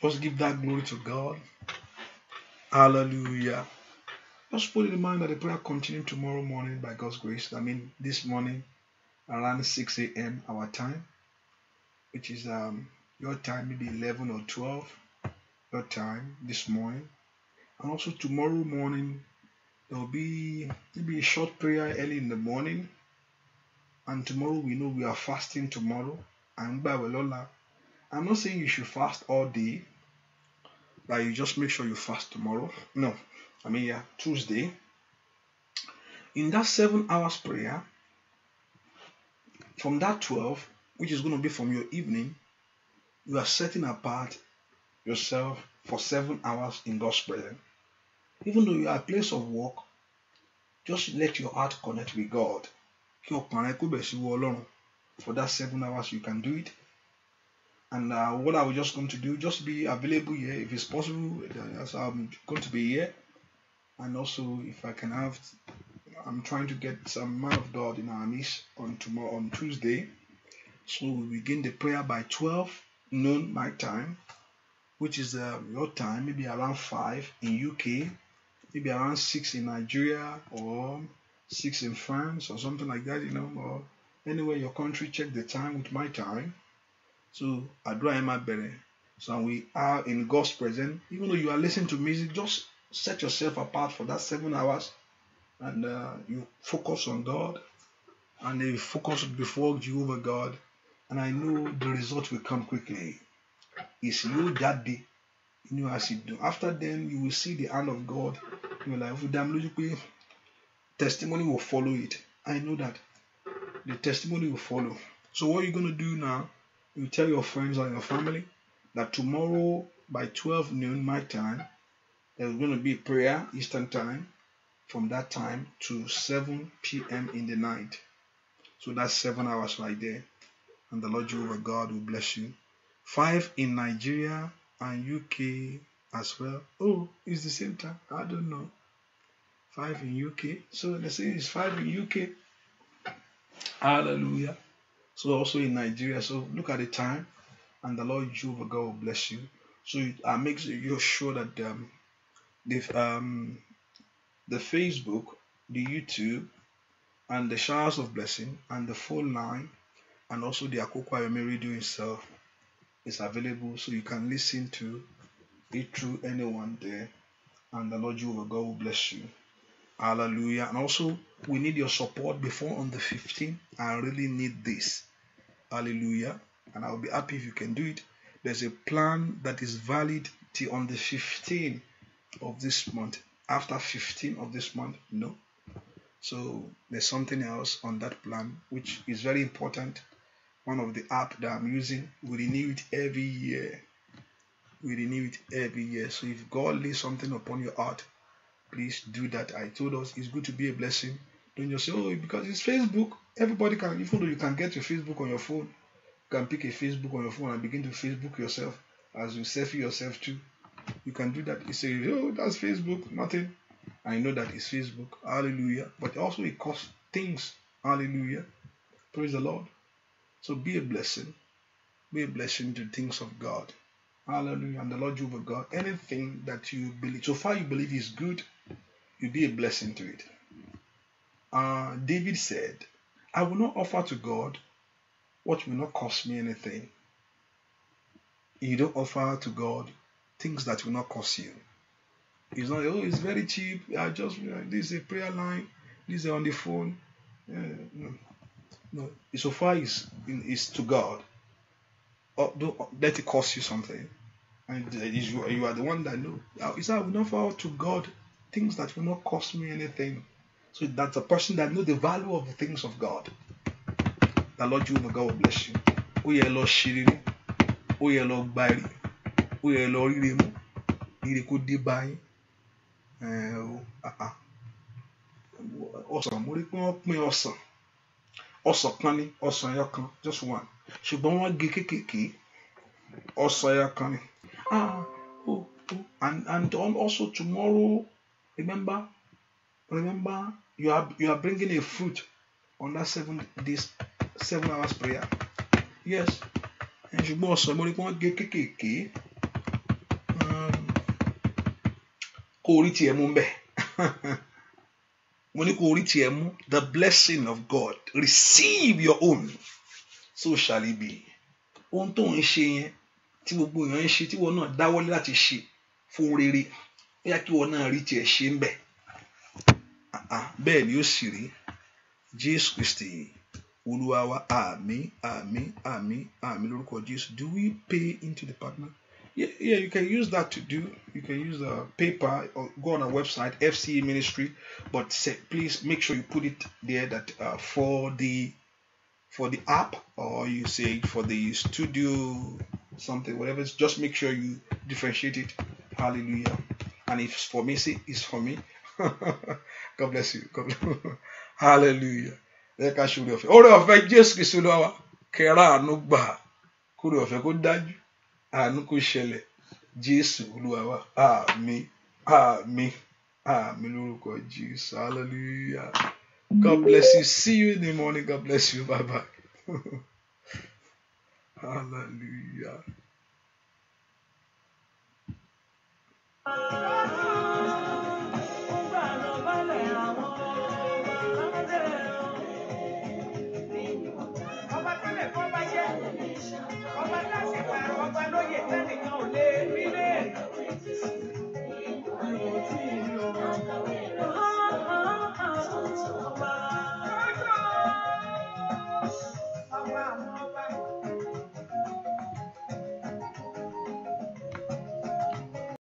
Just give that glory to God. Hallelujah. Just put in mind that the prayer continues tomorrow morning by God's grace. I mean, this morning around 6 a.m. our time, which is your time, maybe 11 or 12, your time this morning. And also tomorrow morning, there will be maybe a short prayer early in the morning. And tomorrow we know we are fasting tomorrow. And I'm not saying you should fast all day, that you just make sure you fast tomorrow. No, Tuesday. In that 7 hours prayer, from that 12, which is going to be from your evening, you are setting apart yourself for 7 hours in God's presence. Even though you are at a place of work, just let your heart connect with God. For that 7 hours, you can do it. And what I was just going to do, just be available here if it's possible. So I'm going to be here. And also, if I can have, I'm trying to get some man of God in our midst on Tuesday. So we begin the prayer by 12 noon my time, which is your time, maybe around 5 in UK, maybe around 6 in Nigeria, or 6 in France, or something like that, or anywhere your country. Check the time with my time. So Adra Emma Bere. So we are in God's presence. Even though you are listening to music, just set yourself apart for that 7 hours, and you focus on God, and you focus before Jehovah God. And I know the result will come quickly. It's you that day. As you do. After then, you will see the hand of God in your life. Testimony will follow it. I know that the testimony will follow. So what you're going to do now, you tell your friends and your family that tomorrow by 12 noon my time, there's going to be prayer Eastern time from that time to 7 p.m. in the night. So that's 7 hours right there. And the Lord Jehovah God will bless you. 5 in Nigeria and UK as well. Oh, it's the same time. I don't know. 5 in UK. So let's say it's 5 in UK. Hallelujah. So also in Nigeria. So look at the time, and the Lord Jehovah God will bless you. So make sure that the Facebook, the YouTube, and the showers of blessing, and the phone line, and also the Akoko Ayome radio itself is available, so you can listen to it through anyone there, and the Lord Jehovah God will bless you. Hallelujah. And also, we need your support before on the 15th. I really need this. Hallelujah. And I'll be happy if you can do it. There's a plan that is valid till on the 15th of this month. After 15th of this month, no. So there's something else on that plan which is very important. One of the app that I'm using, we renew it every year. So if God lays something upon your heart, please do that. I told us it's good to be a blessing. Don't just say, oh, because it's Facebook. Everybody can, even though you can get your Facebook on your phone, you can pick a Facebook on your phone and begin to Facebook yourself as you selfie yourself too. You can do that. You say, oh, that's Facebook, nothing. I know that it's Facebook. Hallelujah. But also it costs things. Hallelujah. Praise the Lord. So be a blessing. Be a blessing to things of God. Hallelujah. And the Lord Jehovah God, anything that you believe, so far you believe is good, you be a blessing to it. David said, I will not offer to God what will not cost me anything. You don't offer to God things that will not cost you. It's not, oh, it's very cheap. I just, this is a prayer line. This is on the phone. No. So far it's to God. Don't let it cost you something. And you are the one that know. He said, I will not offer to God things that will not cost me anything. So that's a person that knows the value of the things of God. The Lord Jehovah God will bless you. Oh yeah, Lord Shiriri. Oh yeah, Lord Bari. Oh yeah, Lord Irimu. Iriku Dibai. Awesome. What do you awesome? Awesome, Connie. Awesome, Yakan. Just one. Ṣùgbọ́n wọ́n gé kékèké. Awesome, Yakan. And also tomorrow, remember, you are bringing a fruit on that 7 hours prayer. Yes. And ṣùgbọ́n ọ̀sán mo rí pé wọ́n gé kékèké. Kò rí tiẹ̀ mú bẹ́ẹ̀. Mo ní kò rí tiẹ̀ mú. The blessing of God. Receive your own. So shall it be. Ohun tó ń ṣe yẹn, tí gbogbo èèyàn ń ṣe tí wọn náà dáwọ́lé láti ṣe fún rere bóyá kí wọn náà rí tiẹ̀ ṣe ń bẹ̀. Bẹ́ẹ̀ ni ó sì rí. Jésù Kristi Olúwa wa, àmín àmín àmín àmín lórúkọ Jésù. Do we pay into the partner? Yeah, you can use that to do. You can use PayPal or go on our website, FCE Ministry, but please make sure you put it there that for the app, or you say for the studio something, whatever. Just make sure you differentiate it. Hallelujah. And if it's for me, say it's for me. God bless you. God bless you. Hallelujah. Lẹ́ka ṣòro ọ̀fẹ́. Oore ọ̀fẹ́ Jésù Kristi Olúwa wa. Kẹ́ra àánú gbà. Kóore ọ̀fẹ́ kó dájú. Àánú kó ṣẹlẹ̀. Jésù Olúwa wa. Àmín. Àmín. Àmín lórúkọ Jésù. Hallelujah. God bless you. See you in the morning. God bless you. Bye bye. Hallelujah.